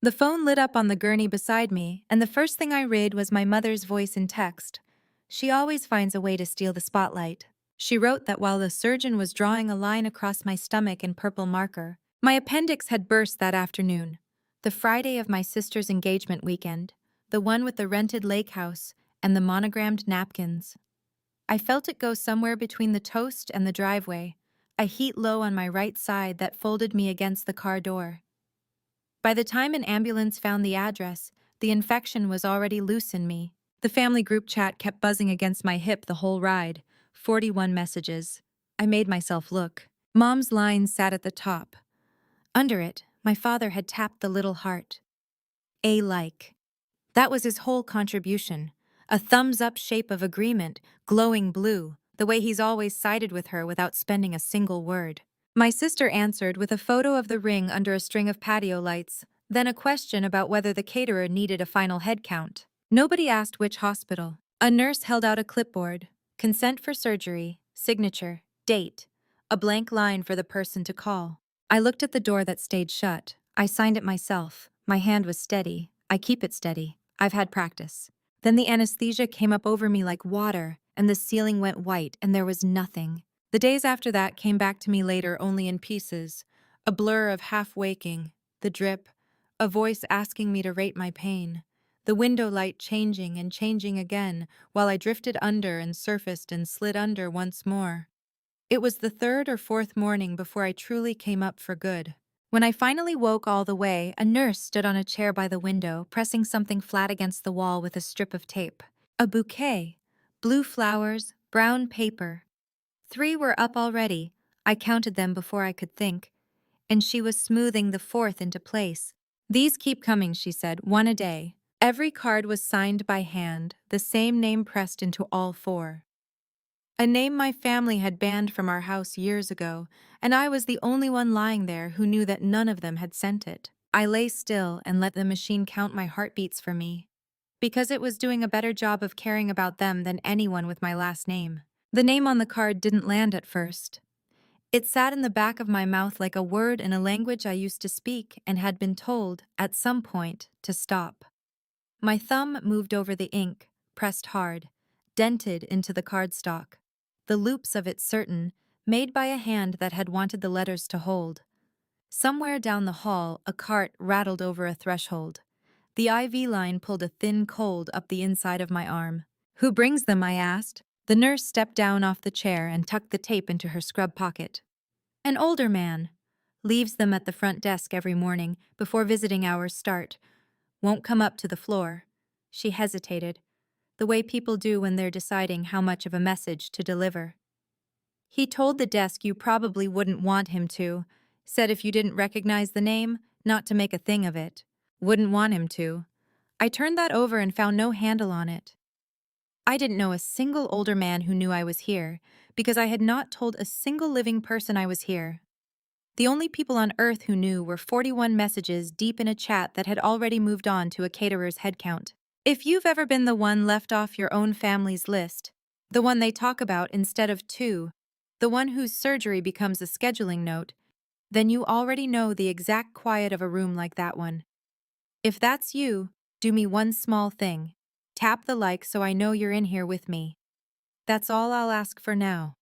The phone lit up on the gurney beside me, and the first thing I read was my mother's voice in text. She always finds a way to steal the spotlight. She wrote that while the surgeon was drawing a line across my stomach in purple marker, my appendix had burst that afternoon. The Friday of my sister's engagement weekend, the one with the rented lake house and the monogrammed napkins. I felt it go somewhere between the toast and the driveway, a heat low on my right side that folded me against the car door. By the time an ambulance found the address, the infection was already loose in me. The family group chat kept buzzing against my hip the whole ride. 41 messages. I made myself look. Mom's line sat at the top. Under it, my father had tapped the little heart. A like. That was his whole contribution. A thumbs-up shape of agreement, glowing blue, the way he's always sided with her without spending a single word. My sister answered with a photo of the ring under a string of patio lights, then a question about whether the caterer needed a final head count. Nobody asked which hospital. A nurse held out a clipboard. Consent for surgery, signature, date, a blank line for the person to call. I looked at the door that stayed shut. I signed it myself. My hand was steady. I keep it steady. I've had practice. Then the anesthesia came up over me like water, and the ceiling went white, and there was nothing. The days after that came back to me later only in pieces, a blur of half-waking, the drip, a voice asking me to rate my pain, the window light changing and changing again while I drifted under and surfaced and slid under once more. It was the third or fourth morning before I truly came up for good. When I finally woke all the way, a nurse stood on a chair by the window, pressing something flat against the wall with a strip of tape. A bouquet. Blue flowers, brown paper. 3 were up already. I counted them before I could think. And she was smoothing the 4th into place. These keep coming, she said, 1 a day. Every card was signed by hand, the same name pressed into all 4. A name my family had banned from our house years ago, and I was the only one lying there who knew that none of them had sent it. I lay still and let the machine count my heartbeats for me, because it was doing a better job of caring about them than anyone with my last name. The name on the card didn't land at first. It sat in the back of my mouth like a word in a language I used to speak and had been told, at some point, to stop. My thumb moved over the ink, pressed hard, dented into the cardstock. The loops of it certain, made by a hand that had wanted the letters to hold. Somewhere down the hall, a cart rattled over a threshold. The IV line pulled a thin cold up the inside of my arm. "Who brings them?" I asked. The nurse stepped down off the chair and tucked the tape into her scrub pocket. "An older man. Leaves them at the front desk every morning before visiting hours start. Won't come up to the floor." She hesitated, the way people do when they're deciding how much of a message to deliver. "He told the desk you probably wouldn't want him to. Said if you didn't recognize the name, not to make a thing of it. Wouldn't want him to." I turned that over and found no handle on it. I didn't know a single older man who knew I was here, because I had not told a single living person I was here. The only people on Earth who knew were 41 messages deep in a chat that had already moved on to a caterer's head count. If you've ever been the one left off your own family's list, the one they talk about instead of 2, the one whose surgery becomes a scheduling note, then you already know the exact quiet of a room like that one. If that's you, do me one small thing. Tap the like so I know you're in here with me. That's all I'll ask for now.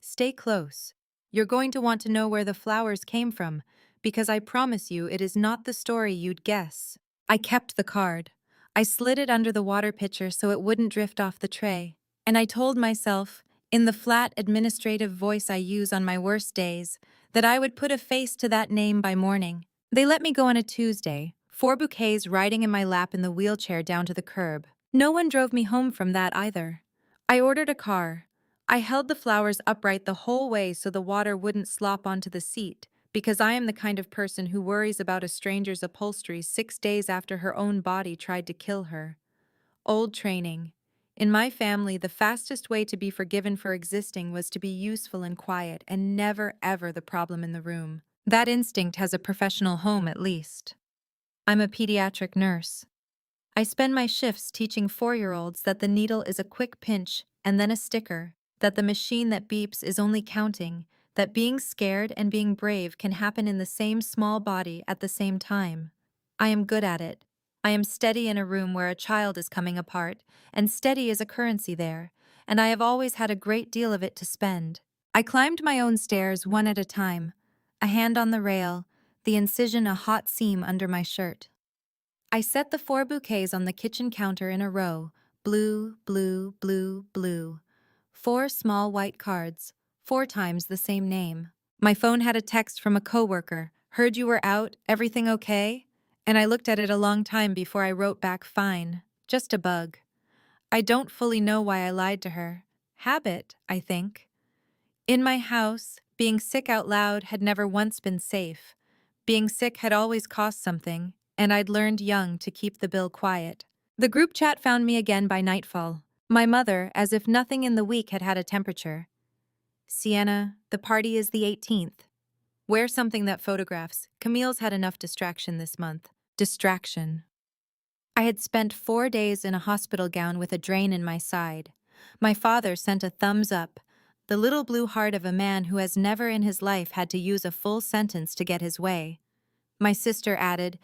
Stay close. You're going to want to know where the flowers came from, because I promise you it is not the story you'd guess. I kept the card. I slid it under the water pitcher so it wouldn't drift off the tray. And I told myself, in the flat administrative voice I use on my worst days, that I would put a face to that name by morning. They let me go on a Tuesday, 4 bouquets riding in my lap in the wheelchair down to the curb. No one drove me home from that either. I ordered a car. I held the flowers upright the whole way so the water wouldn't slop onto the seat, because I am the kind of person who worries about a stranger's upholstery 6 days after her own body tried to kill her. Old training. In my family, the fastest way to be forgiven for existing was to be useful and quiet and never ever the problem in the room. That instinct has a professional home at least. I'm a pediatric nurse. I spend my shifts teaching 4-year-olds that the needle is a quick pinch and then a sticker, that the machine that beeps is only counting, that being scared and being brave can happen in the same small body at the same time. I am good at it. I am steady in a room where a child is coming apart, and steady is a currency there, and I have always had a great deal of it to spend. I climbed my own stairs one at a time, a hand on the rail, the incision a hot seam under my shirt. I set the 4 bouquets on the kitchen counter in a row, blue, blue, blue, blue. 4 small white cards, 4 times the same name. My phone had a text from a coworker, "Heard you were out, everything okay?" And I looked at it a long time before I wrote back, "Fine, just a bug." I don't fully know why I lied to her. Habit, I think. In my house, being sick out loud had never once been safe. Being sick had always cost something, and I'd learned young to keep the bill quiet. The group chat found me again by nightfall. My mother, as if nothing in the week had had a temperature. "Sienna, the party is the 18th. Wear something that photographs. Camille's had enough distraction this month." Distraction. I had spent 4 days in a hospital gown with a drain in my side. My father sent a thumbs up, the little blue heart of a man who has never in his life had to use a full sentence to get his way. My sister added,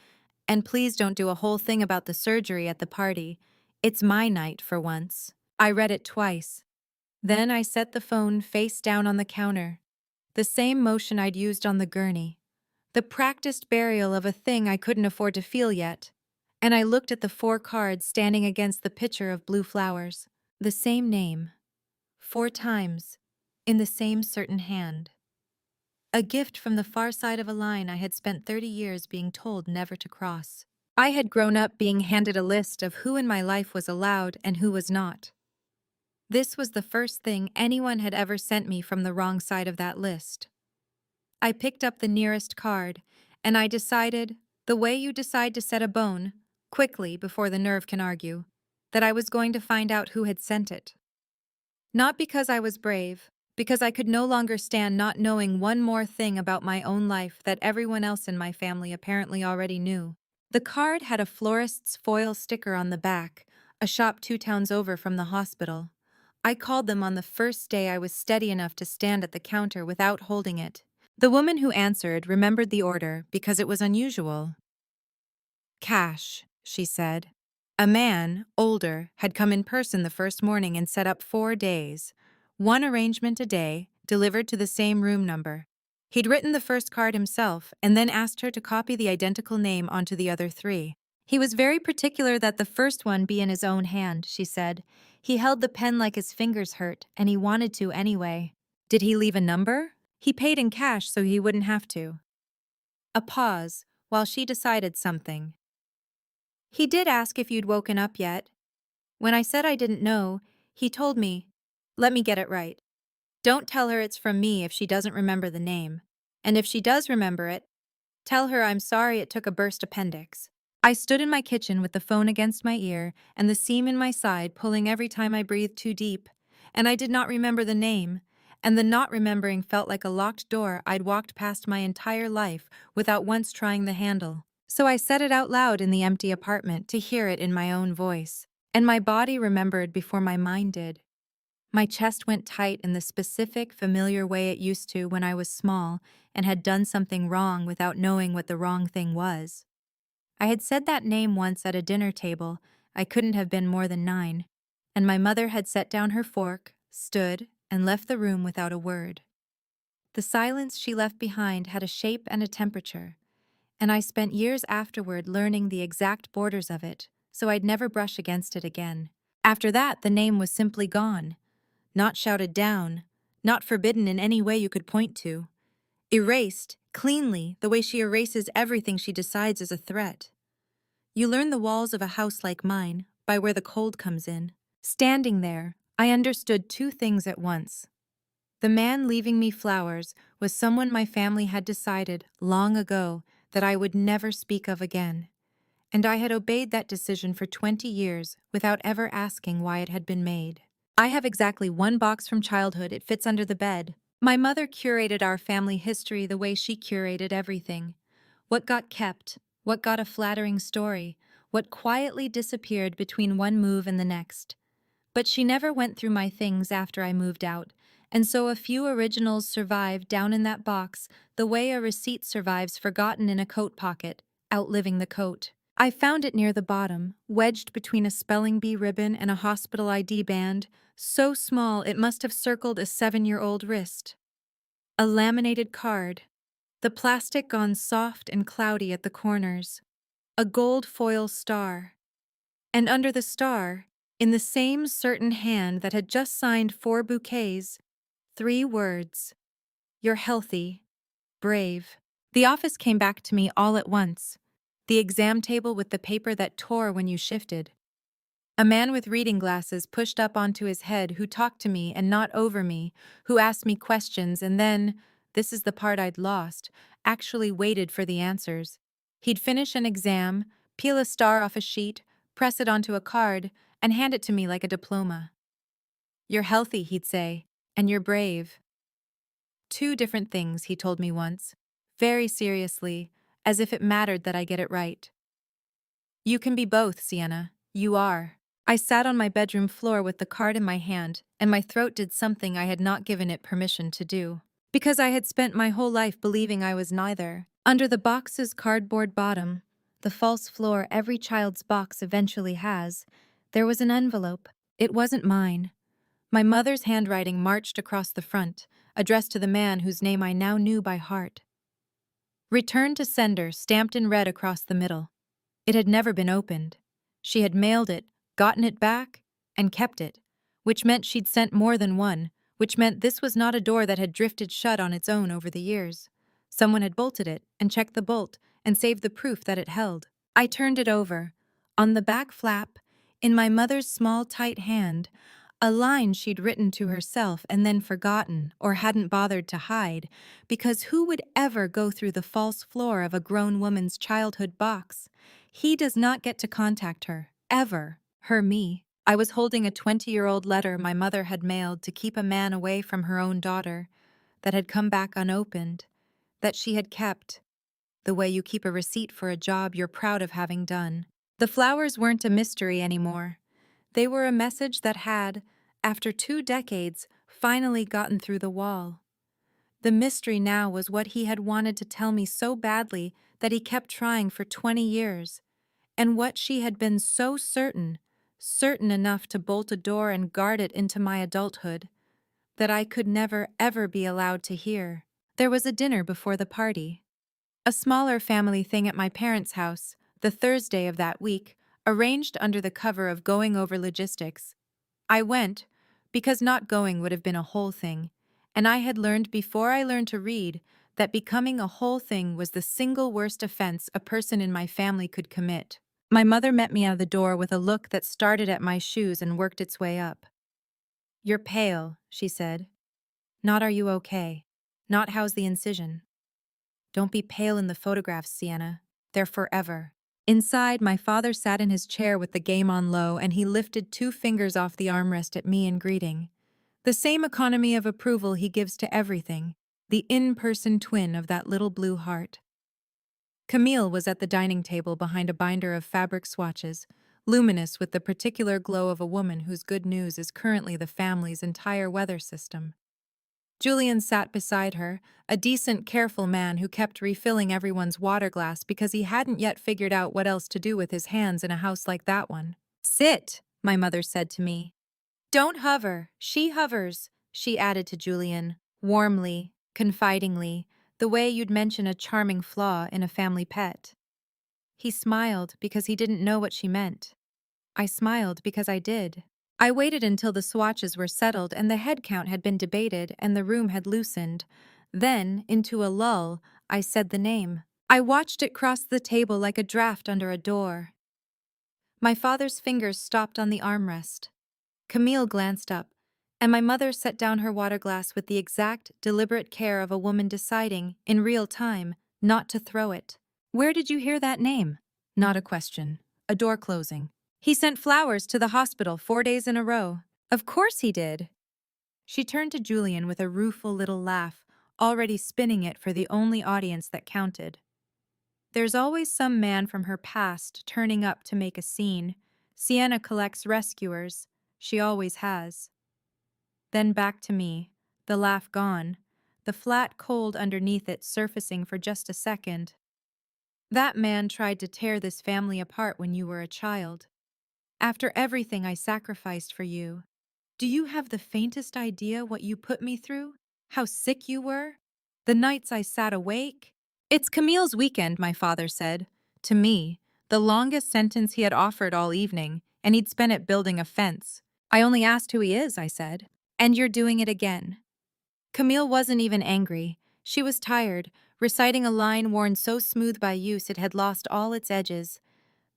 "And please don't do a whole thing about the surgery at the party. It's my night for once." I read it twice. Then I set the phone face down on the counter. The same motion I'd used on the gurney. The practiced burial of a thing I couldn't afford to feel yet. And I looked at the 4 cards standing against the pitcher of blue flowers. The same name. 4 times. In the same certain hand. A gift from the far side of a line I had spent 30 years being told never to cross. I had grown up being handed a list of who in my life was allowed and who was not. This was the first thing anyone had ever sent me from the wrong side of that list. I picked up the nearest card, and I decided, the way you decide to set a bone, quickly before the nerve can argue, that I was going to find out who had sent it. Not because I was brave, because I could no longer stand not knowing one more thing about my own life that everyone else in my family apparently already knew. The card had a florist's foil sticker on the back, a shop 2 towns over from the hospital. I called them on the first day I was steady enough to stand at the counter without holding it. The woman who answered remembered the order because it was unusual. "Cash," she said. A man, older, had come in person the first morning and set up 4 days. 1 arrangement a day, delivered to the same room number. He'd written the first card himself and then asked her to copy the identical name onto the other 3. He was very particular that the first one be in his own hand, she said. He held the pen like his fingers hurt, and he wanted to anyway. Did he leave a number? He paid in cash so he wouldn't have to. A pause, while she decided something. "He did ask if you'd woken up yet. When I said I didn't know, he told me, 'Let me get it right. Don't tell her it's from me if she doesn't remember the name. And if she does remember it, tell her I'm sorry it took a burst appendix.'" I stood in my kitchen with the phone against my ear and the seam in my side pulling every time I breathed too deep, and I did not remember the name, and the not remembering felt like a locked door I'd walked past my entire life without once trying the handle. So I said it out loud in the empty apartment to hear it in my own voice, and my body remembered before my mind did. My chest went tight in the specific, familiar way it used to when I was small and had done something wrong without knowing what the wrong thing was. I had said that name once at a dinner table. I couldn't have been more than 9, and my mother had set down her fork, stood, and left the room without a word. The silence she left behind had a shape and a temperature, and I spent years afterward learning the exact borders of it, so I'd never brush against it again. After that, the name was simply gone. Not shouted down, not forbidden in any way you could point to. Erased, cleanly, the way she erases everything she decides is a threat. You learn the walls of a house like mine, by where the cold comes in. Standing there, I understood 2 things at once. The man leaving me flowers was someone my family had decided, long ago, that I would never speak of again. And I had obeyed that decision for 20 years without ever asking why it had been made. I have exactly 1 box from childhood. It fits under the bed. My mother curated our family history the way she curated everything. What got kept, what got a flattering story, what quietly disappeared between one move and the next. But she never went through my things after I moved out, and so a few originals survived down in that box the way a receipt survives forgotten in a coat pocket outliving the coat. I found it near the bottom, wedged between a spelling bee ribbon and a hospital ID band, so small it must have circled a 7-year-old wrist. A laminated card, the plastic gone soft and cloudy at the corners. A gold foil star. And under the star, in the same certain hand that had just signed 4 bouquets, 3 words: "You're healthy, brave." The office came back to me all at once. The exam table with the paper that tore when you shifted. A man with reading glasses pushed up onto his head who talked to me and not over me, who asked me questions and then, this is the part I'd lost, actually waited for the answers. He'd finish an exam, peel a star off a sheet, press it onto a card, and hand it to me like a diploma. "You're healthy," he'd say, "and you're brave." 2 different things, he told me once, very seriously, as if it mattered that I get it right. "You can be both, Sienna. You are." I sat on my bedroom floor with the card in my hand, and my throat did something I had not given it permission to do. Because I had spent my whole life believing I was neither. Under the box's cardboard bottom, the false floor every child's box eventually has, there was an envelope. It wasn't mine. My mother's handwriting marched across the front, addressed to the man whose name I now knew by heart. "Return to sender," stamped in red across the middle. It had never been opened. She had mailed it, gotten it back, and kept it, which meant she'd sent more than one, which meant this was not a door that had drifted shut on its own over the years. Someone had bolted it, and checked the bolt, and saved the proof that it held. I turned it over. On the back flap, in my mother's small, tight hand, a line she'd written to herself and then forgotten or hadn't bothered to hide, because who would ever go through the false floor of a grown woman's childhood box? He does not get to contact her, ever. Her me. I was holding a 20-year-old letter my mother had mailed to keep a man away from her own daughter, that had come back unopened, that she had kept, the way you keep a receipt for a job you're proud of having done. The flowers weren't a mystery anymore. They were a message that had, after 2 decades, finally gotten through the wall. The mystery now was what he had wanted to tell me so badly that he kept trying for 20 years, and what she had been so certain enough to bolt a door and guard it into my adulthood, that I could never ever be allowed to hear. There was a dinner before the party. A smaller family thing at my parents' house, the Thursday of that week, arranged under the cover of going over logistics. I went, because not going would have been a whole thing, and I had learned before I learned to read that becoming a whole thing was the single worst offense a person in my family could commit. My mother met me out the door with a look that started at my shoes and worked its way up. "You're pale," she said. "Not are you okay. Not how's the incision. Don't be pale in the photographs, Sienna. They're forever." Inside, my father sat in his chair with the game on low, and he lifted 2 fingers off the armrest at me in greeting. The same economy of approval he gives to everything, the in-person twin of that little blue heart. Camille was at the dining table behind a binder of fabric swatches, luminous with the particular glow of a woman whose good news is currently the family's entire weather system. Julian sat beside her, a decent, careful man who kept refilling everyone's water glass because he hadn't yet figured out what else to do with his hands in a house like that one. "Sit," my mother said to me. "Don't hover. She hovers," she added to Julian, warmly, confidingly, the way you'd mention a charming flaw in a family pet. He smiled because he didn't know what she meant. I smiled because I did. I waited until the swatches were settled and the head count had been debated and the room had loosened. Then, into a lull, I said the name. I watched it cross the table like a draft under a door. My father's fingers stopped on the armrest. Camille glanced up, and my mother set down her water glass with the exact, deliberate care of a woman deciding, in real time, not to throw it. "Where did you hear that name?" Not a question. A door closing. "He sent flowers to the hospital 4 days in a row." "Of course he did." She turned to Julian with a rueful little laugh, already spinning it for the only audience that counted. There's always some man from her past turning up to make a scene. Sienna collects rescuers. She always has. Then back to me, the laugh gone, the flat cold underneath it surfacing for just a second. That man tried to tear this family apart when you were a child. After everything I sacrificed for you, do you have the faintest idea what you put me through? How sick you were? The nights I sat awake? It's Camille's weekend, my father said. To me, the longest sentence he had offered all evening, and he'd spent it building a fence. I only asked who he is, I said. And you're doing it again. Camille wasn't even angry. She was tired, reciting a line worn so smooth by use it had lost all its edges.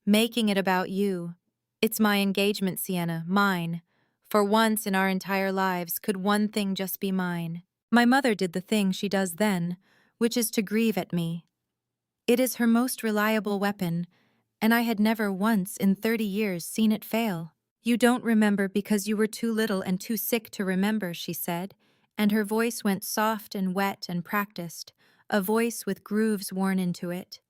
Making it about you. It's my engagement, Sienna, mine. For once in our entire lives, could one thing just be mine? My mother did the thing she does then, which is to grieve at me. It is her most reliable weapon, and I had never once in 30 years seen it fail. You don't remember because you were too little and too sick to remember, she said, and her voice went soft and wet and practiced, a voice with grooves worn into it.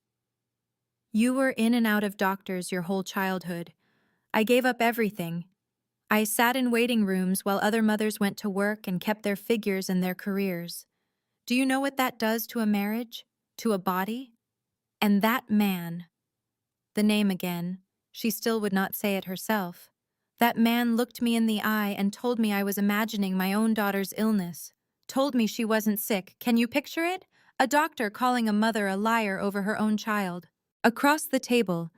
You were in and out of doctors your whole childhood. I gave up everything. I sat in waiting rooms while other mothers went to work and kept their figures and their careers. Do you know what that does to a marriage? To a body? And that man, the name again, she still would not say it herself. That man looked me in the eye and told me I was imagining my own daughter's illness. Told me she wasn't sick. Can you picture it? A doctor calling a mother a liar over her own child. Across the table,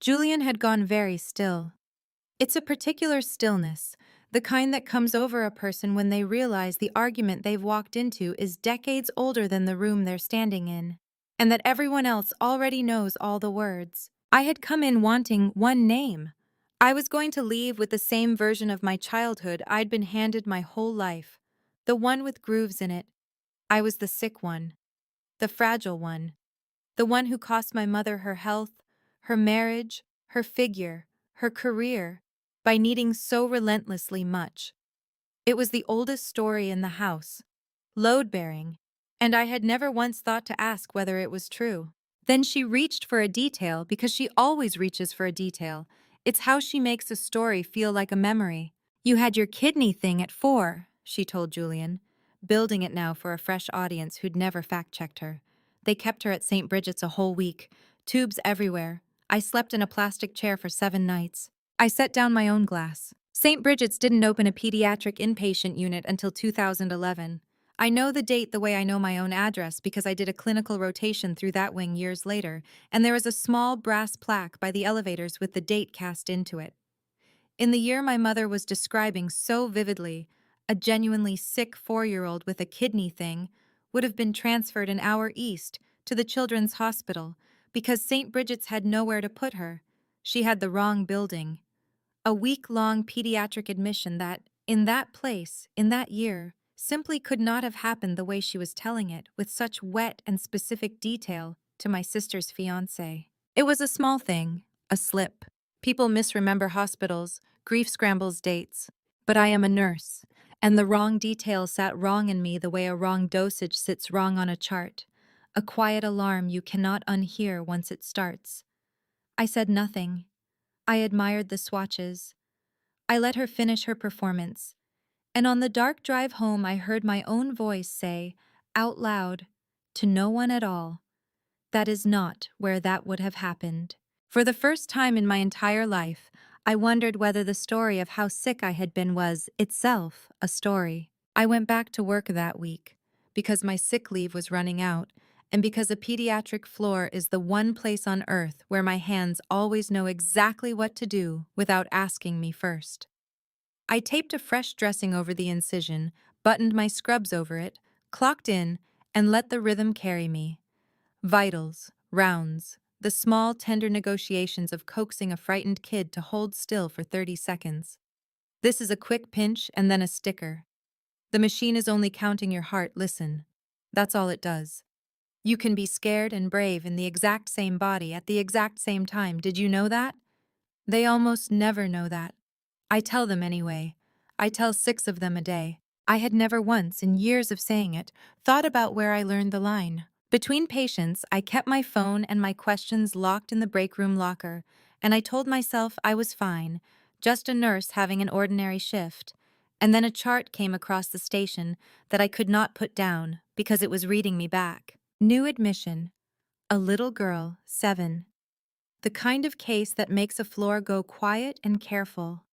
Julian had gone very still. It's a particular stillness, the kind that comes over a person when they realize the argument they've walked into is decades older than the room they're standing in, and that everyone else already knows all the words. I had come in wanting one name. I was going to leave with the same version of my childhood I'd been handed my whole life, the one with grooves in it. I was the sick one, the fragile one, the one who cost my mother her health, her marriage, her figure, her career, by needing so relentlessly much. It was the oldest story in the house, load-bearing, and I had never once thought to ask whether it was true. Then she reached for a detail because she always reaches for a detail. It's how she makes a story feel like a memory. You had your kidney thing at 4, she told Julian, building it now for a fresh audience who'd never fact-checked her. They kept her at St. Bridget's a whole week, tubes everywhere. I slept in a plastic chair for 7 nights. I set down my own glass. St. Bridget's didn't open a pediatric inpatient unit until 2011. I know the date the way I know my own address because I did a clinical rotation through that wing years later, and there is a small brass plaque by the elevators with the date cast into it. In the year my mother was describing so vividly, a genuinely sick 4-year-old with a kidney thing would have been transferred an hour east to the Children's Hospital because St. Bridget's had nowhere to put her. She had the wrong building. A week-long pediatric admission that, in that place, in that year, simply could not have happened the way she was telling it, with such wet and specific detail, to my sister's fiancé. It was a small thing, a slip. People misremember hospitals, grief scrambles dates. But I am a nurse, and the wrong detail sat wrong in me the way a wrong dosage sits wrong on a chart, a quiet alarm you cannot unhear once it starts. I said nothing. I admired the swatches. I let her finish her performance. And on the dark drive home I heard my own voice say, out loud, to no one at all, that is not where that would have happened. For the first time in my entire life, I wondered whether the story of how sick I had been was, itself, a story. I went back to work that week, because my sick leave was running out, and because a pediatric floor is the one place on earth where my hands always know exactly what to do without asking me first. I taped a fresh dressing over the incision, buttoned my scrubs over it, clocked in, and let the rhythm carry me. Vitals, rounds, the small, tender negotiations of coaxing a frightened kid to hold still for 30 seconds. This is a quick pinch and then a sticker. The machine is only counting your heart, listen. That's all it does. You can be scared and brave in the exact same body at the exact same time. Did you know that? They almost never know that. I tell them anyway. I tell 6 of them a day. I had never once, in years of saying it, thought about where I learned the line. Between patients, I kept my phone and my questions locked in the break room locker, and I told myself I was fine, just a nurse having an ordinary shift. And then a chart came across the station that I could not put down because it was reading me back. New admission. A little girl, 7. The kind of case that makes a floor go quiet and careful.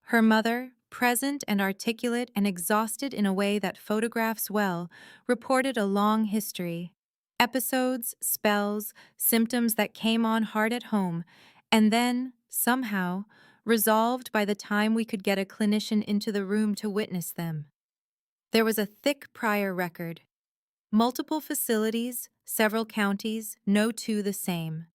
Her mother, present and articulate and exhausted in a way that photographs well, reported a long history. Episodes, spells, symptoms that came on hard at home, and then, somehow, resolved by the time we could get a clinician into the room to witness them. There was a thick prior record. Multiple facilities, several counties, no two the same.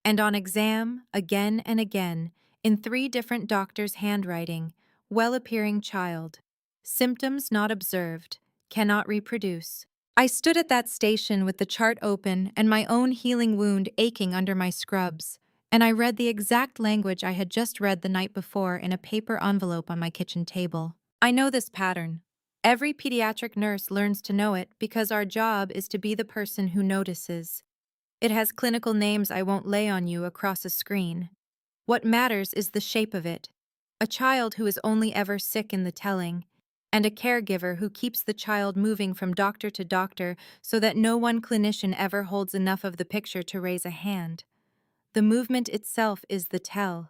And on exam, again and again, in 3 different doctors' handwriting, well-appearing child. Symptoms not observed, cannot reproduce. I stood at that station with the chart open and my own healing wound aching under my scrubs, and I read the exact language I had just read the night before in a paper envelope on my kitchen table. I know this pattern. Every pediatric nurse learns to know it because our job is to be the person who notices. It has clinical names I won't lay on you across a screen. What matters is the shape of it. A child who is only ever sick in the telling, and a caregiver who keeps the child moving from doctor to doctor so that no one clinician ever holds enough of the picture to raise a hand. The movement itself is the tell.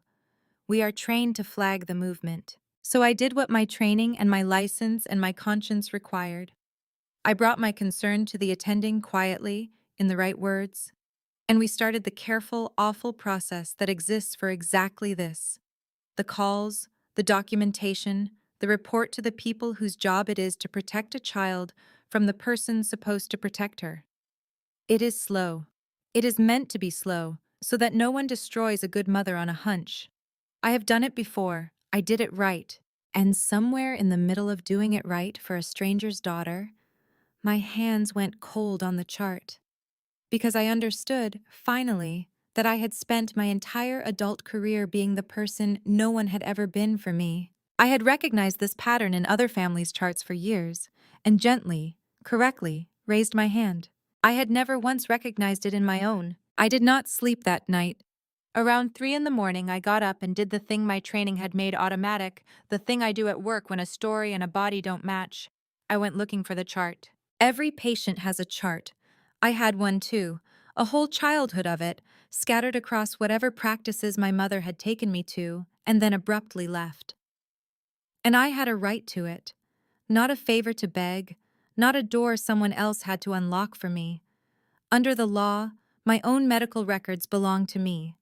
We are trained to flag the movement. So I did what my training and my license and my conscience required. I brought my concern to the attending quietly, in the right words, and we started the careful, awful process that exists for exactly this. The calls, the documentation, the report to the people whose job it is to protect a child from the person supposed to protect her. It is slow. It is meant to be slow, so that no one destroys a good mother on a hunch. I have done it before. I did it right. And somewhere in the middle of doing it right for a stranger's daughter, my hands went cold on the chart. Because I understood, finally, that I had spent my entire adult career being the person no one had ever been for me. I had recognized this pattern in other families' charts for years, and gently, correctly, raised my hand. I had never once recognized it in my own. I did not sleep that night. Around 3 in the morning, I got up and did the thing my training had made automatic, the thing I do at work when a story and a body don't match. I went looking for the chart. Every patient has a chart. I had one too, a whole childhood of it, scattered across whatever practices my mother had taken me to, and then abruptly left. And I had a right to it. Not a favor to beg, not a door someone else had to unlock for me. Under the law, my own medical records belong to me.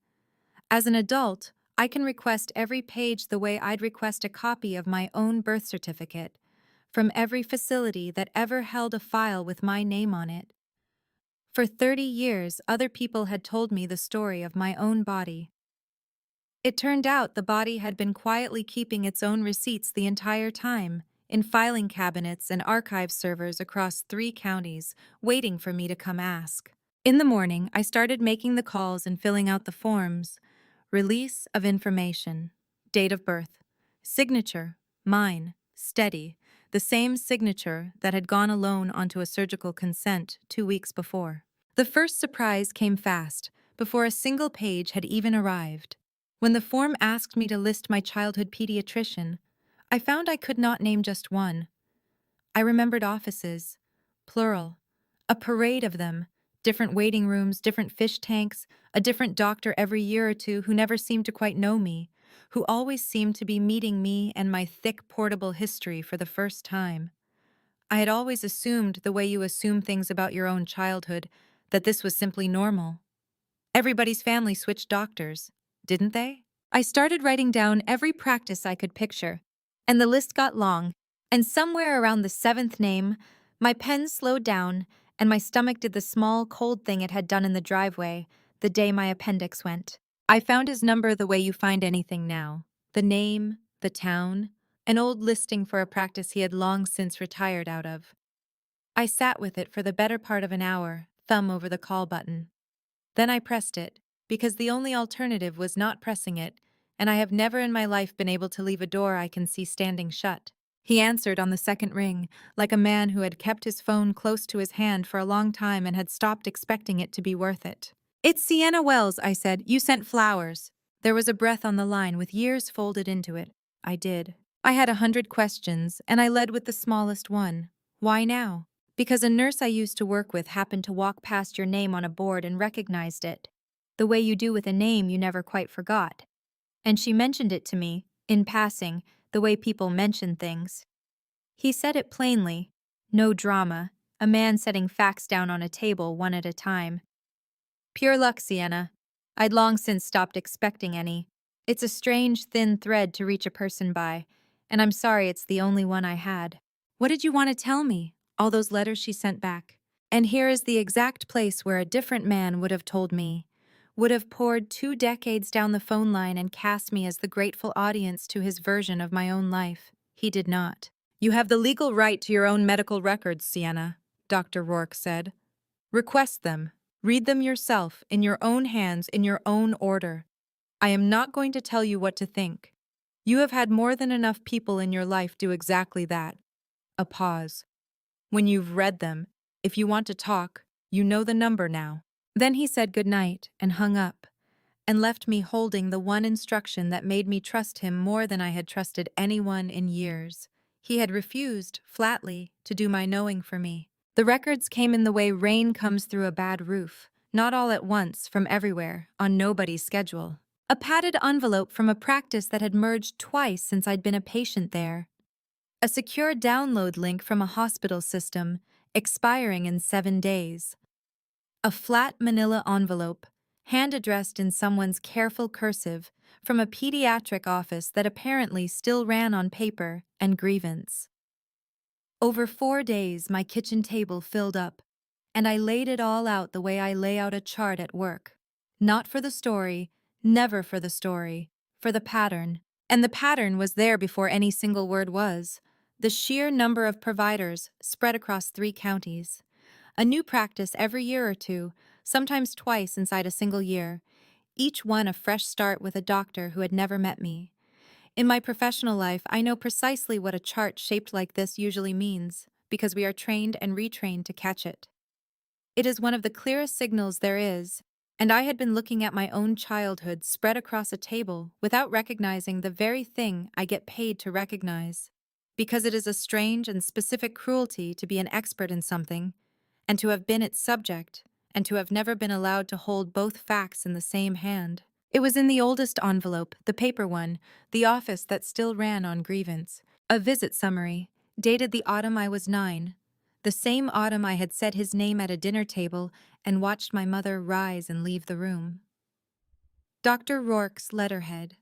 As an adult, I can request every page the way I'd request a copy of my own birth certificate, from every facility that ever held a file with my name on it. For 30 years, other people had told me the story of my own body. It turned out the body had been quietly keeping its own receipts the entire time, in filing cabinets and archive servers across 3 counties, waiting for me to come ask. In the morning, I started making the calls and filling out the forms. Release of information. Date of birth. Signature. Mine. Steady. The same signature that had gone alone onto a surgical consent 2 weeks before. The first surprise came fast, before a single page had even arrived. When the form asked me to list my childhood pediatrician, I found I could not name just one. I remembered offices, plural, a parade of them, different waiting rooms, different fish tanks, a different doctor every year or two who never seemed to quite know me, who always seemed to be meeting me and my thick portable history for the first time. I had always assumed, the way you assume things about your own childhood, that this was simply normal. Everybody's family switched doctors, didn't they? I started writing down every practice I could picture, and the list got long, and somewhere around the 7th name, my pen slowed down, and my stomach did the small, cold thing it had done in the driveway the day my appendix went. I found his number the way you find anything now. The name, the town, an old listing for a practice he had long since retired out of. I sat with it for the better part of an hour, thumb over the call button. Then I pressed it, because the only alternative was not pressing it, and I have never in my life been able to leave a door I can see standing shut. He answered on the second ring, like a man who had kept his phone close to his hand for a long time and had stopped expecting it to be worth it. "It's Sienna Wells," I said. "You sent flowers." There was a breath on the line with years folded into it. I did. I had 100 questions, and I led with the smallest one. Why now? Because a nurse I used to work with happened to walk past your name on a board and recognized it. The way you do with a name you never quite forgot. And she mentioned it to me, in passing, the way people mention things. He said it plainly. No drama. A man setting facts down on a table one at a time. Pure luck, Sienna. I'd long since stopped expecting any. It's a strange, thin thread to reach a person by, and I'm sorry it's the only one I had. What did you want to tell me? All those letters she sent back. And here is the exact place where a different man would have told me, would have poured 2 decades down the phone line and cast me as the grateful audience to his version of my own life. He did not. You have the legal right to your own medical records, Sienna, Dr. Rourke said. Request them. Read them yourself, in your own hands, in your own order. I am not going to tell you what to think. You have had more than enough people in your life do exactly that. A pause. When you've read them, if you want to talk, you know the number now. Then he said good night and hung up, and left me holding the one instruction that made me trust him more than I had trusted anyone in years. He had refused, flatly, to do my knowing for me. The records came in the way rain comes through a bad roof, not all at once, from everywhere, on nobody's schedule. A padded envelope from a practice that had merged twice since I'd been a patient there. A secure download link from a hospital system, expiring in 7 days. A flat manila envelope, hand-addressed in someone's careful cursive, from a pediatric office that apparently still ran on paper and grievance. Over 4 days, my kitchen table filled up, and I laid it all out the way I lay out a chart at work. Not for the story, never for the story, for the pattern. And the pattern was there before any single word was. The sheer number of providers spread across 3 counties. A new practice every year or two, sometimes twice inside a single year. Each one a fresh start with a doctor who had never met me. In my professional life, I know precisely what a chart shaped like this usually means, because we are trained and retrained to catch it. It is one of the clearest signals there is, and I had been looking at my own childhood spread across a table without recognizing the very thing I get paid to recognize. Because it is a strange and specific cruelty to be an expert in something, and to have been its subject, and to have never been allowed to hold both facts in the same hand. It was in the oldest envelope, the paper one, the office that still ran on grievance. A visit summary, dated the autumn I was 9. The same autumn I had said his name at a dinner table and watched my mother rise and leave the room. Dr. Rourke's letterhead,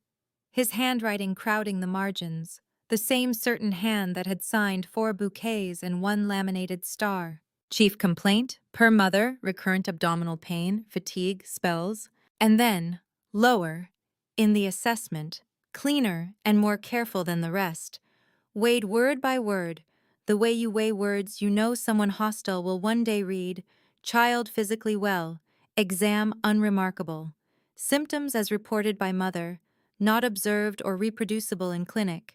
his handwriting crowding the margins, the same certain hand that had signed 4 bouquets and 1 laminated star. Chief complaint, per mother, recurrent abdominal pain, fatigue, spells. And then, lower, in the assessment, cleaner and more careful than the rest, weighed word by word, the way you weigh words you know someone hostile will one day read, child physically well, exam unremarkable, symptoms as reported by mother, not observed or reproducible in clinic,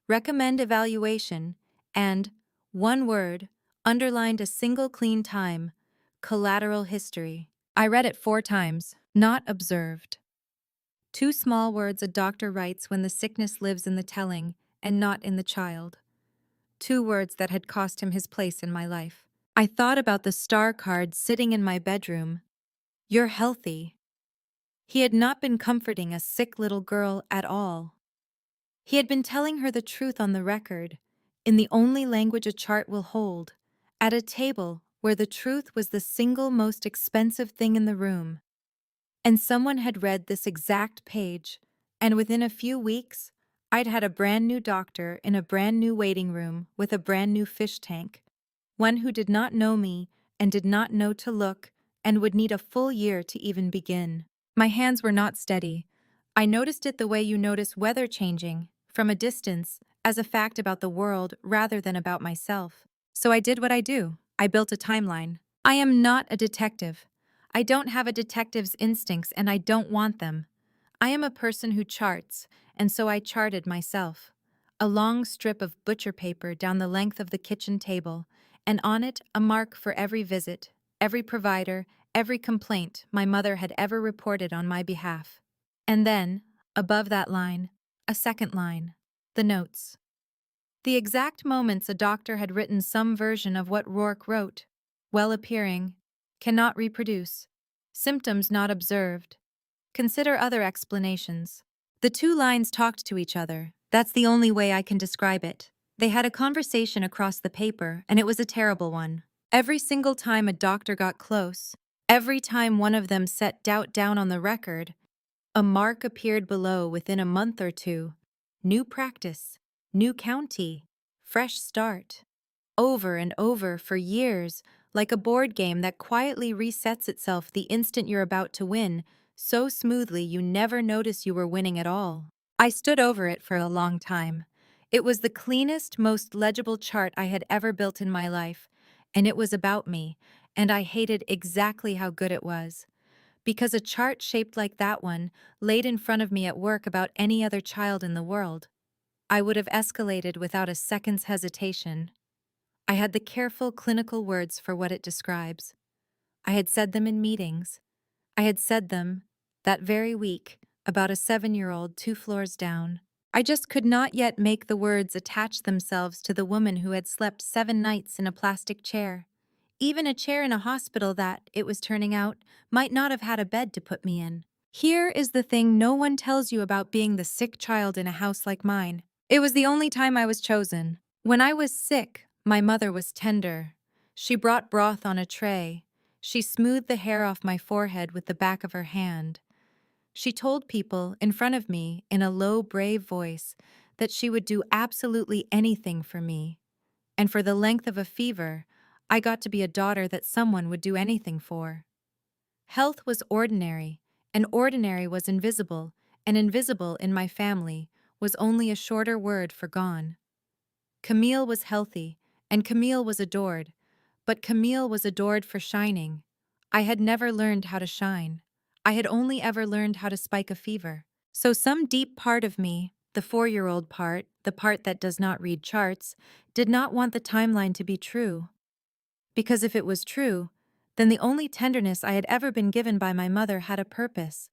recommend evaluation, and, one word, underlined a single clean time, collateral history. I read it 4 times, not observed. 2 small words a doctor writes when the sickness lives in the telling and not in the child. 2 words that had cost him his place in my life. I thought about the star card sitting in my bedroom. You're healthy. He had not been comforting a sick little girl at all. He had been telling her the truth on the record, in the only language a chart will hold, at a table where the truth was the single most expensive thing in the room. And someone had read this exact page, and within a few weeks, I'd had a brand new doctor in a brand new waiting room with a brand new fish tank, one who did not know me and did not know to look and would need a full year to even begin. My hands were not steady. I noticed it the way you notice weather changing, from a distance, as a fact about the world rather than about myself. So I did what I do. I built a timeline. I am not a detective. I don't have a detective's instincts and I don't want them. I am a person who charts, and so I charted myself. A long strip of butcher paper down the length of the kitchen table, and on it a mark for every visit, every provider, every complaint my mother had ever reported on my behalf. And then, above that line, a second line, the notes. The exact moments a doctor had written some version of what Rourke wrote. Well appearing. Cannot reproduce. Symptoms not observed. Consider other explanations. The two lines talked to each other. That's the only way I can describe it. They had a conversation across the paper, and it was a terrible one. Every single time a doctor got close, every time one of them set doubt down on the record, a mark appeared below within a month or two. New practice, new county, fresh start. Over and over for years, like a board game that quietly resets itself the instant you're about to win, so smoothly you never notice you were winning at all. I stood over it for a long time. It was the cleanest, most legible chart I had ever built in my life, and it was about me, and I hated exactly how good it was. Because a chart shaped like that one, laid in front of me at work about any other child in the world, I would have escalated without a second's hesitation. I had the careful clinical words for what it describes. I had said them in meetings. I had said them, that very week, about a 7-year-old 2 floors down. I just could not yet make the words attach themselves to the woman who had slept 7 nights in a plastic chair. Even a chair in a hospital that, it was turning out, might not have had a bed to put me in. Here is the thing no one tells you about being the sick child in a house like mine. It was the only time I was chosen. When I was sick, my mother was tender. She brought broth on a tray. She smoothed the hair off my forehead with the back of her hand. She told people, in front of me, in a low, brave voice, that she would do absolutely anything for me. And for the length of a fever, I got to be a daughter that someone would do anything for. Health was ordinary, and ordinary was invisible, and invisible in my family was only a shorter word for gone. Camille was healthy, and Camille was adored, but Camille was adored for shining. I had never learned how to shine. I had only ever learned how to spike a fever. So some deep part of me, the 4-year-old part, the part that does not read charts, did not want the timeline to be true. Because if it was true, then the only tenderness I had ever been given by my mother had a purpose.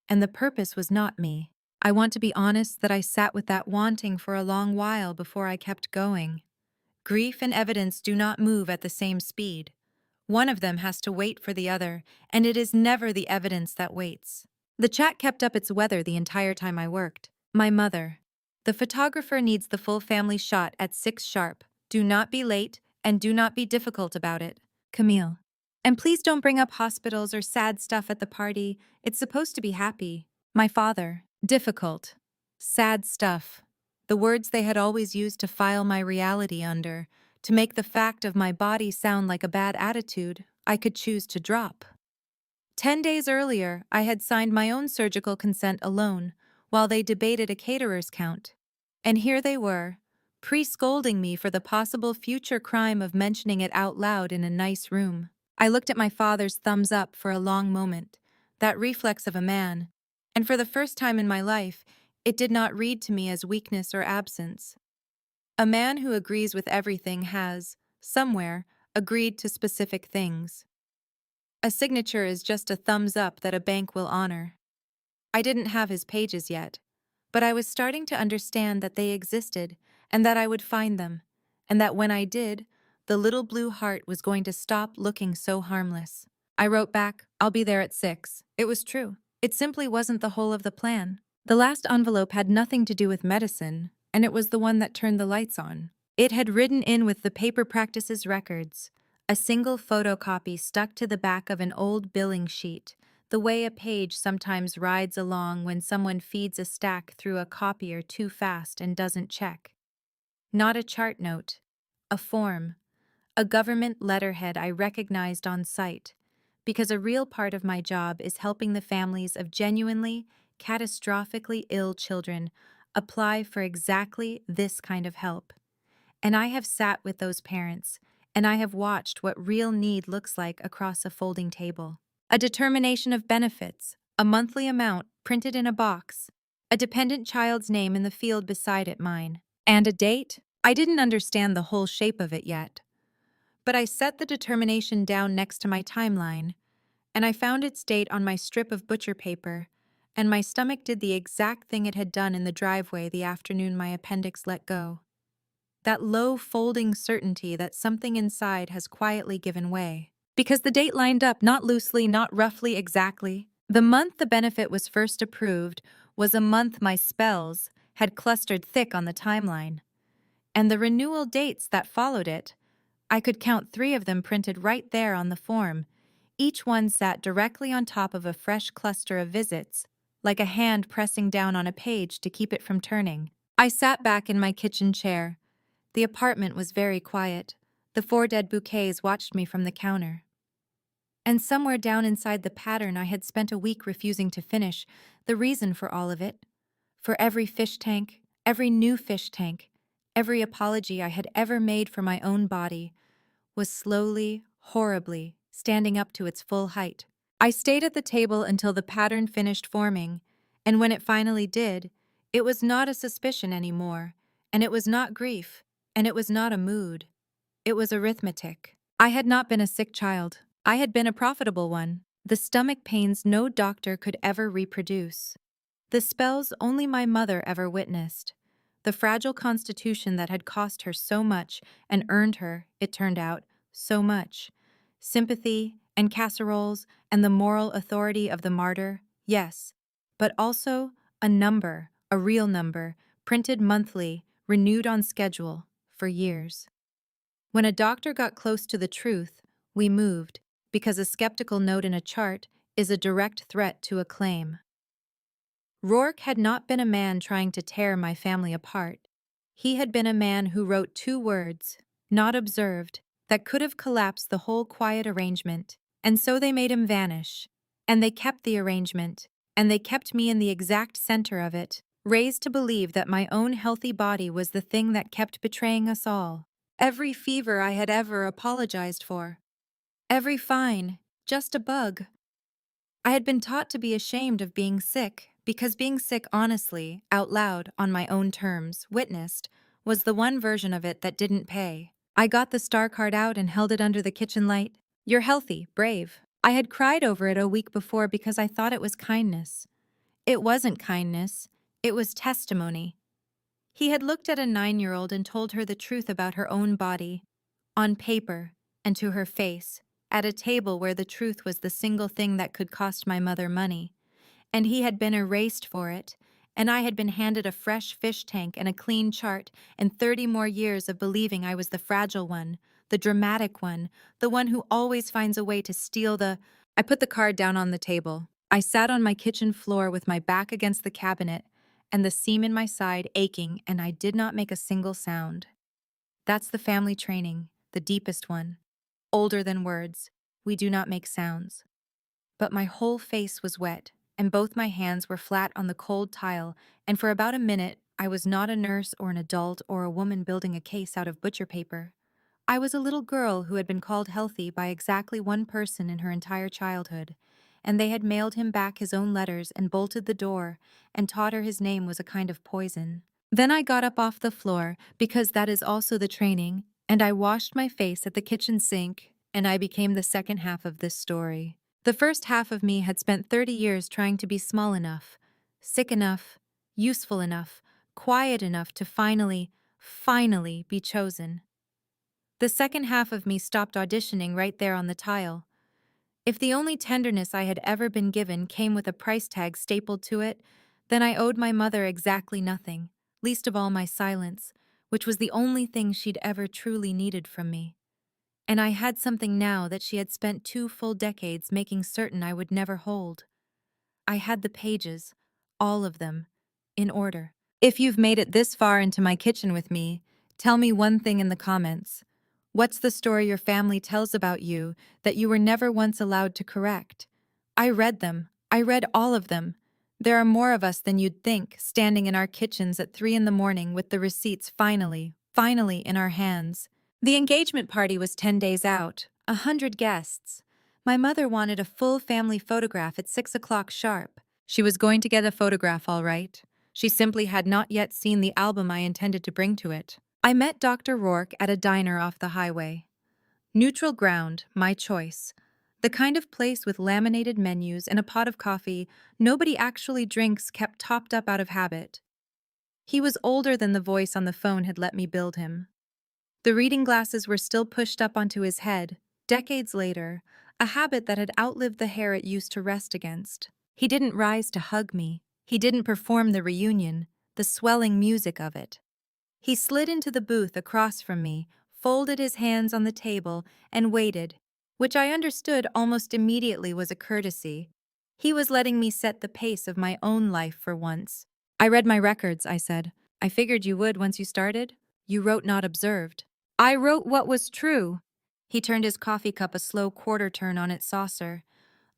And the purpose was not me. I want to be honest that I sat with that wanting for a long while before I kept going. Grief and evidence do not move at the same speed. One of them has to wait for the other, and it is never the evidence that waits. The chat kept up its weather the entire time I worked. My mother. The photographer needs the full family shot at 6 sharp. Do not be late, and do not be difficult about it. Camille. And please don't bring up hospitals or sad stuff at the party. It's supposed to be happy. My father. Difficult. Sad stuff. The words they had always used to file my reality under, to make the fact of my body sound like a bad attitude I could choose to drop. 10 days earlier, I had signed my own surgical consent alone, while they debated a caterer's count. And here they were, pre-scolding me for the possible future crime of mentioning it out loud in a nice room. I looked at my father's thumbs up for a long moment, that reflex of a man, and for the first time in my life, it did not read to me as weakness or absence. A man who agrees with everything has, somewhere, agreed to specific things. A signature is just a thumbs up that a bank will honor. I didn't have his pages yet, but I was starting to understand that they existed and that I would find them, and that when I did, the little blue heart was going to stop looking so harmless. I wrote back, "I'll be there at 6. It was true. It simply wasn't the whole of the plan. The last envelope had nothing to do with medicine, and it was the one that turned the lights on. It had written in with the paper practices records, a single photocopy stuck to the back of an old billing sheet, the way a page sometimes rides along when someone feeds a stack through a copier too fast and doesn't check. Not a chart note, a form, a government letterhead I recognized on sight, because a real part of my job is helping the families of genuinely, catastrophically ill children apply for exactly this kind of help. And I have sat with those parents, and I have watched what real need looks like across a folding table. A determination of benefits, a monthly amount printed in a box, a dependent child's name in the field beside it mine, and a date? I didn't understand the whole shape of it yet. But I set the determination down next to my timeline, and I found its date on my strip of butcher paper, and my stomach did the exact thing it had done in the driveway the afternoon my appendix let go. that low folding certainty that something inside has quietly given way. Because the date lined up not loosely, not roughly, exactly. The month the benefit was first approved was a month my spells had clustered thick on the timeline. And the renewal dates that followed it, I could count 3 of them printed right there on the form. Each one sat directly on top of a fresh cluster of visits, like a hand pressing down on a page to keep it from turning. I sat back in my kitchen chair. The apartment was very quiet. The 4 dead bouquets watched me from the counter. And somewhere down inside the pattern I had spent a week refusing to finish, the reason for all of it. For every fish tank, every new fish tank, every apology I had ever made for my own body, was slowly, horribly, standing up to its full height. I stayed at the table until the pattern finished forming, and when it finally did, it was not a suspicion anymore, and it was not grief, and it was not a mood. It was arithmetic. I had not been a sick child. I had been a profitable one. The stomach pains no doctor could ever reproduce. The spells only my mother ever witnessed. The fragile constitution that had cost her so much and earned her, it turned out, so much. Sympathy and casseroles and the moral authority of the martyr, yes, but also a number, a real number, printed monthly, renewed on schedule, for years. When a doctor got close to the truth, we moved, because a skeptical note in a chart is a direct threat to a claim. Rourke had not been a man trying to tear my family apart. He had been a man who wrote 2 words, not observed, that could have collapsed the whole quiet arrangement, and so they made him vanish. And they kept the arrangement, and they kept me in the exact center of it, raised to believe that my own healthy body was the thing that kept betraying us all. Every fever I had ever apologized for. Every fine, just a bug. I had been taught to be ashamed of being sick, because being sick honestly, out loud, on my own terms, witnessed, was the one version of it that didn't pay. I got the star card out and held it under the kitchen light. You're healthy, brave. I had cried over it a week before because I thought it was kindness. It wasn't kindness. It was testimony. He had looked at a 9-year-old and told her the truth about her own body, on paper, and to her face, at a table where the truth was the single thing that could cost my mother money. And he had been erased for it, and I had been handed a fresh fish tank and a clean chart and 30 more years of believing I was the fragile one, the dramatic one, the one who always finds a way to steal the... I put the card down on the table. I sat on my kitchen floor with my back against the cabinet and the seam in my side aching, and I did not make a single sound. That's the family training, the deepest one. Older than words, we do not make sounds. But my whole face was wet, and both my hands were flat on the cold tile, and for about a minute I was not a nurse or an adult or a woman building a case out of butcher paper. I was a little girl who had been called healthy by exactly one person in her entire childhood, and they had mailed him back his own letters and bolted the door and taught her his name was a kind of poison. Then I got up off the floor, because that is also the training, and I washed my face at the kitchen sink, and I became the second half of this story. The first half of me had spent 30 years trying to be small enough, sick enough, useful enough, quiet enough to finally be chosen. The second half of me stopped auditioning right there on the tile. If the only tenderness I had ever been given came with a price tag stapled to it, then I owed my mother exactly nothing, least of all my silence, which was the only thing she'd ever truly needed from me. And I had something now that she had spent 2 full decades making certain I would never hold. I had the pages, all of them, in order. If you've made it this far into my kitchen with me, tell me one thing in the comments. What's the story your family tells about you that you were never once allowed to correct? I read them. I read all of them. There are more of us than you'd think, standing in our kitchens at 3 in the morning with the receipts finally in our hands. The engagement party was 10 days out, 100 guests. My mother wanted a full family photograph at 6 o'clock sharp. She was going to get a photograph, all right. She simply had not yet seen the album I intended to bring to it. I met Dr. Rourke at a diner off the highway. Neutral ground, my choice. The kind of place with laminated menus and a pot of coffee nobody actually drinks, kept topped up out of habit. He was older than the voice on the phone had let me build him. The reading glasses were still pushed up onto his head, decades later, a habit that had outlived the hair it used to rest against. He didn't rise to hug me. He didn't perform the reunion, the swelling music of it. He slid into the booth across from me, folded his hands on the table, and waited, which I understood almost immediately was a courtesy. He was letting me set the pace of my own life for once. I read my records, I said. I figured you would once you started. You wrote not observed. I wrote what was true. He turned his coffee cup a slow quarter turn on its saucer.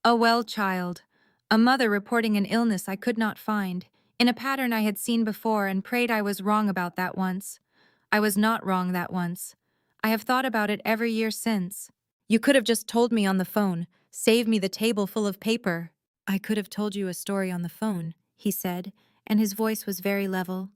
A well child. A mother reporting an illness I could not find, in a pattern I had seen before and prayed I was wrong about that once. I was not wrong that once. I have thought about it every year since. You could have just told me on the phone, save me the table full of paper. I could have told you a story on the phone, he said, and his voice was very level.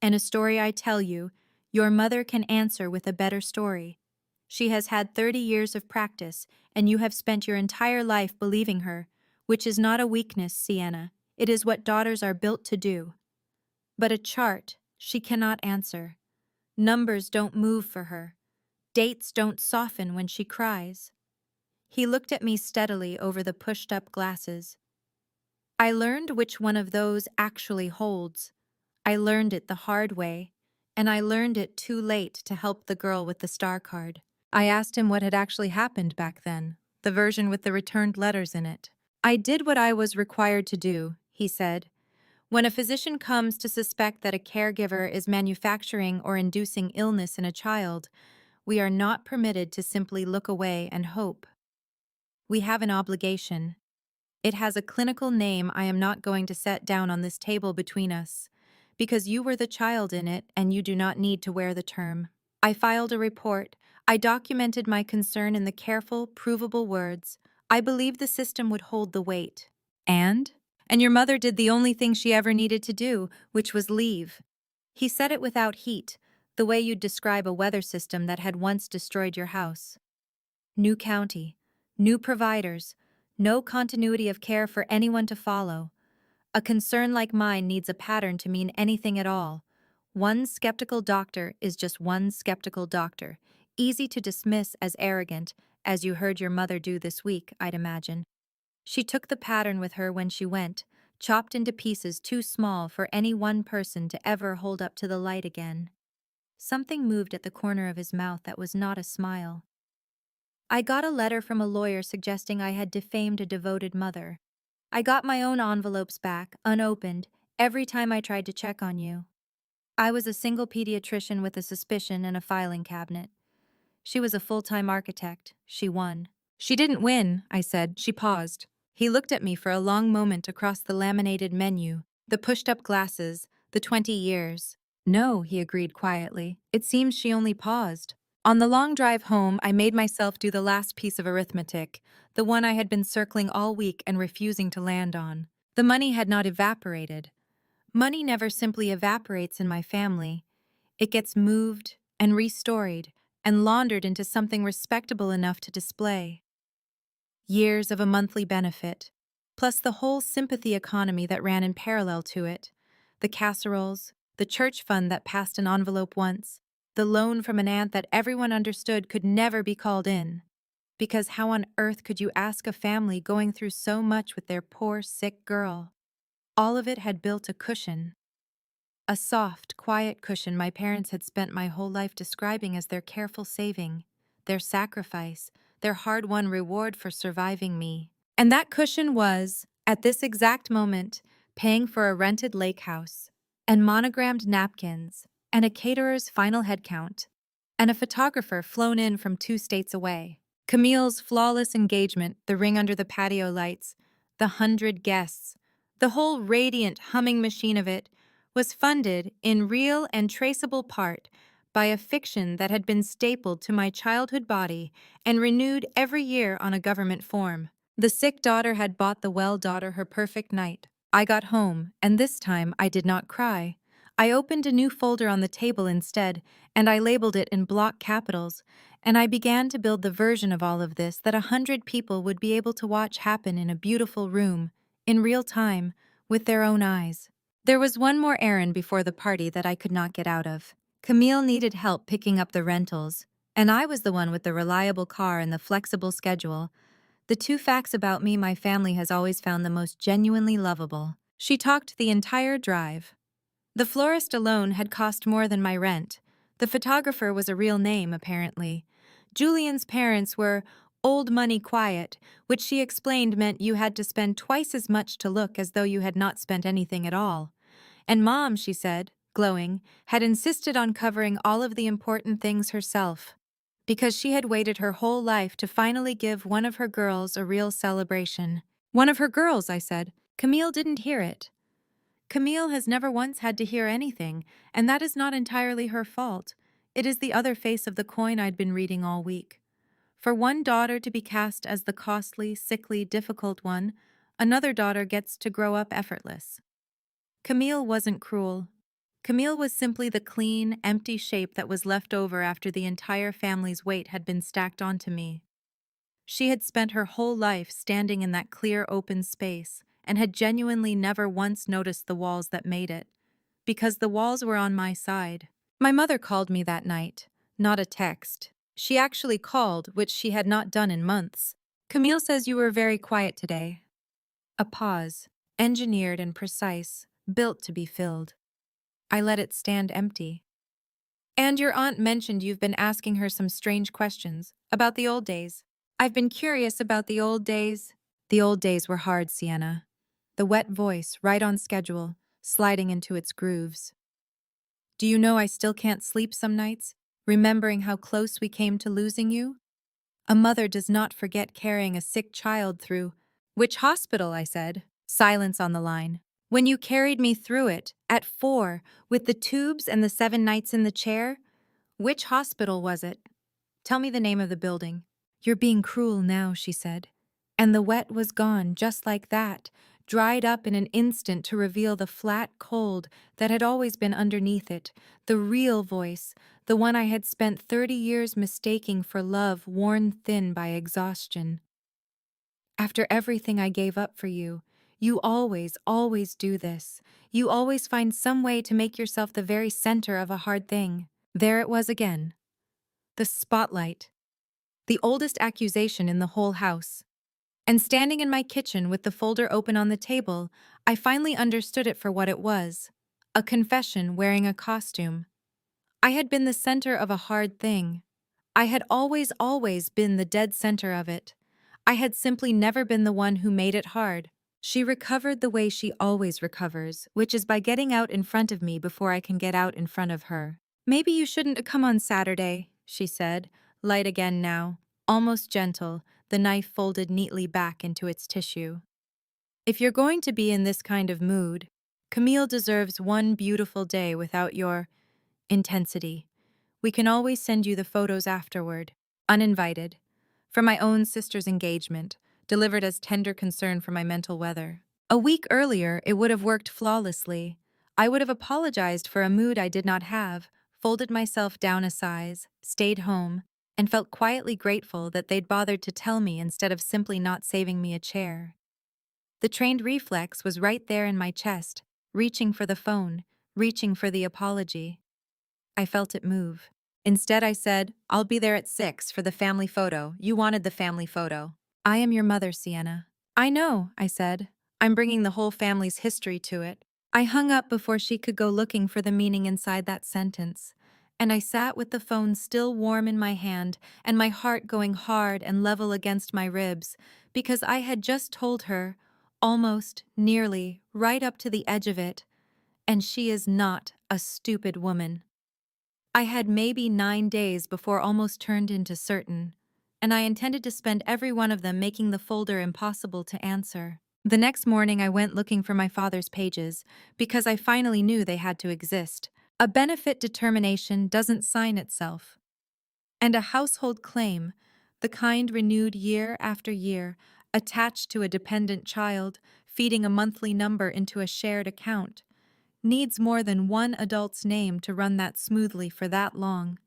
And a story I tell you, your mother can answer with a better story. She has had 30 years of practice, and you have spent your entire life believing her, which is not a weakness, Sienna. It is what daughters are built to do. But a chart, she cannot answer. Numbers don't move for her. Dates don't soften when she cries. He looked at me steadily over the pushed-up glasses. I learned which one of those actually holds. I learned it the hard way, and I learned it too late to help the girl with the star card. I asked him what had actually happened back then, the version with the returned letters in it. I did what I was required to do, he said. When a physician comes to suspect that a caregiver is manufacturing or inducing illness in a child, we are not permitted to simply look away and hope. We have an obligation. It has a clinical name I am not going to set down on this table between us, because you were the child in it and you do not need to wear the term. I filed a report. I documented my concern in the careful, provable words. I believed the system would hold the weight. And your mother did the only thing she ever needed to do, which was leave. He said it without heat, the way you'd describe a weather system that had once destroyed your house. New county, new providers, no continuity of care for anyone to follow. A concern like mine needs a pattern to mean anything at all. One skeptical doctor is just one skeptical doctor, easy to dismiss as arrogant, as you heard your mother do this week, I'd imagine. She took the pattern with her when she went, chopped into pieces too small for any one person to ever hold up to the light again. Something moved at the corner of his mouth that was not a smile. I got a letter from a lawyer suggesting I had defamed a devoted mother. I got my own envelopes back, unopened, every time I tried to check on you. I was a single pediatrician with a suspicion and a filing cabinet. She was a full-time architect. She won. She didn't win, I said. She paused. He looked at me for a long moment across the laminated menu, the pushed-up glasses, the 20 years. No, he agreed quietly. It seems she only paused. On the long drive home, I made myself do the last piece of arithmetic, the one I had been circling all week and refusing to land on. The money had not evaporated. Money never simply evaporates in my family. It gets moved and restoried and laundered into something respectable enough to display. Years of a monthly benefit, plus the whole sympathy economy that ran in parallel to it, the casseroles, the church fund that passed an envelope once, the loan from an aunt that everyone understood could never be called in. Because how on earth could you ask a family going through so much with their poor, sick girl? All of it had built a cushion. A soft, quiet cushion my parents had spent my whole life describing as their careful saving, their sacrifice, their hard-won reward for surviving me. And that cushion was, at this exact moment, paying for a rented lake house, and monogrammed napkins, and a caterer's final head count, and a photographer flown in from 2 states away. Camille's flawless engagement, the ring under the patio lights, the 100 guests, the whole radiant humming machine of it, was funded, in real and traceable part, by a fiction that had been stapled to my childhood body and renewed every year on a government form. The sick daughter had bought the well daughter her perfect night. I got home, and this time I did not cry. I opened a new folder on the table instead, and I labeled it in block capitals, and I began to build the version of all of this that 100 people would be able to watch happen in a beautiful room, in real time, with their own eyes. There was one more errand before the party that I could not get out of. Camille needed help picking up the rentals, and I was the one with the reliable car and the flexible schedule. The two facts about me my family has always found the most genuinely lovable. She talked the entire drive. The florist alone had cost more than my rent. The photographer was a real name, apparently. Julian's parents were old money quiet, which she explained meant you had to spend twice as much to look as though you had not spent anything at all. And Mom, she said, glowing, had insisted on covering all of the important things herself, because she had waited her whole life to finally give one of her girls a real celebration. One of her girls, I said. Camille didn't hear it. Camille has never once had to hear anything, and that is not entirely her fault. It is the other face of the coin I'd been reading all week. For one daughter to be cast as the costly, sickly, difficult one, another daughter gets to grow up effortless. Camille wasn't cruel. Camille was simply the clean, empty shape that was left over after the entire family's weight had been stacked onto me. She had spent her whole life standing in that clear, open space and had genuinely never once noticed the walls that made it, because the walls were on my side. My mother called me that night, not a text. She actually called, which she had not done in months. Camille says you were very quiet today. A pause, engineered and precise, built to be filled. I let it stand empty. And your aunt mentioned you've been asking her some strange questions about the old days. I've been curious about the old days. The old days were hard, Sienna. The wet voice, right on schedule, sliding into its grooves. Do you know I still can't sleep some nights, remembering how close we came to losing you? A mother does not forget carrying a sick child through. Which hospital, I said. Silence on the line. When you carried me through it, at 4, with the tubes and the 7 nights in the chair? Which hospital was it? Tell me the name of the building. You're being cruel now, she said. And the wet was gone just like that, dried up in an instant to reveal the flat cold that had always been underneath it, the real voice, the one I had spent 30 years mistaking for love worn thin by exhaustion. After everything I gave up for you, you always, always do this. You always find some way to make yourself the very center of a hard thing. There it was again. The spotlight. The oldest accusation in the whole house. And standing in my kitchen with the folder open on the table, I finally understood it for what it was. A confession wearing a costume. I had been the center of a hard thing. I had always, always been the dead center of it. I had simply never been the one who made it hard. She recovered the way she always recovers, which is by getting out in front of me before I can get out in front of her. Maybe you shouldn't come on Saturday, she said, light again now, almost gentle, the knife folded neatly back into its tissue. If you're going to be in this kind of mood, Camille deserves one beautiful day without your intensity. We can always send you the photos afterward, uninvited, from my own sister's engagement, delivered as tender concern for my mental weather. A week earlier, it would have worked flawlessly. I would have apologized for a mood I did not have, folded myself down a size, stayed home, and felt quietly grateful that they'd bothered to tell me instead of simply not saving me a chair. The trained reflex was right there in my chest, reaching for the phone, reaching for the apology. I felt it move. Instead, I said, I'll be there at 6 for the family photo. You wanted the family photo. I am your mother, Sienna. I know, I said. I'm bringing the whole family's history to it. I hung up before she could go looking for the meaning inside that sentence. And I sat with the phone still warm in my hand and my heart going hard and level against my ribs, because I had just told her, almost, nearly, right up to the edge of it, and she is not a stupid woman. I had maybe 9 days before almost turned into certain, and I intended to spend every one of them making the folder impossible to answer. The next morning I went looking for my father's pages, because I finally knew they had to exist. A benefit determination doesn't sign itself. And a household claim, the kind renewed year after year, attached to a dependent child, feeding a monthly number into a shared account, needs more than one adult's name to run that smoothly for that long.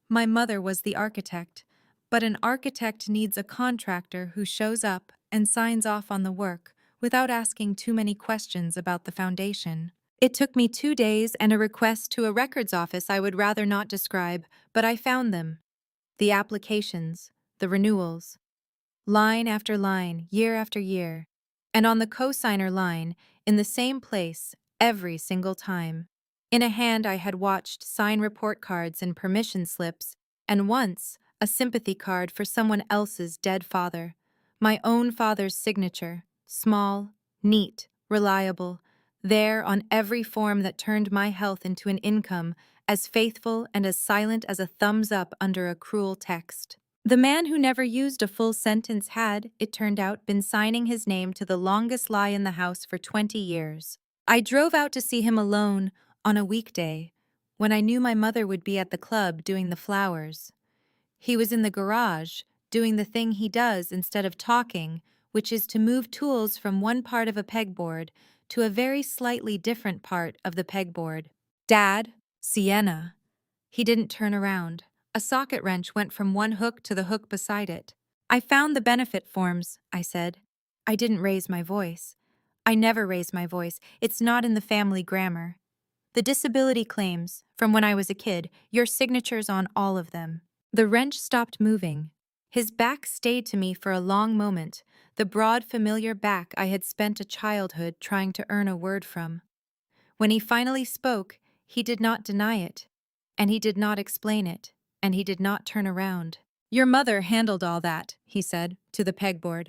My mother was the architect, but an architect needs a contractor who shows up and signs off on the work without asking too many questions about the foundation. It took me 2 days and a request to a records office I would rather not describe, but I found them. The applications, the renewals, line after line, year after year. And on the cosigner line, in the same place, every single time. In a hand I had watched sign report cards and permission slips, and once, a sympathy card for someone else's dead father. My own father's signature, small, neat, reliable, there on every form that turned my health into an income, as faithful and as silent as a thumbs up under a cruel text. The man who never used a full sentence had, it turned out, been signing his name to the longest lie in the house for 20 years. I drove out to see him alone on a weekday, when I knew my mother would be at the club doing the flowers. He was in the garage, doing the thing he does instead of talking, which is to move tools from one part of a pegboard to a very slightly different part of the pegboard. Dad, Sienna. He didn't turn around. A socket wrench went from one hook to the hook beside it. I found the benefit forms, I said. I didn't raise my voice. I never raise my voice. It's not in the family grammar. The disability claims, from when I was a kid, your signature's on all of them. The wrench stopped moving. His back stayed to me for a long moment, the broad, familiar back I had spent a childhood trying to earn a word from. When he finally spoke, he did not deny it, and he did not explain it, and he did not turn around. Your mother handled all that, he said, to the pegboard.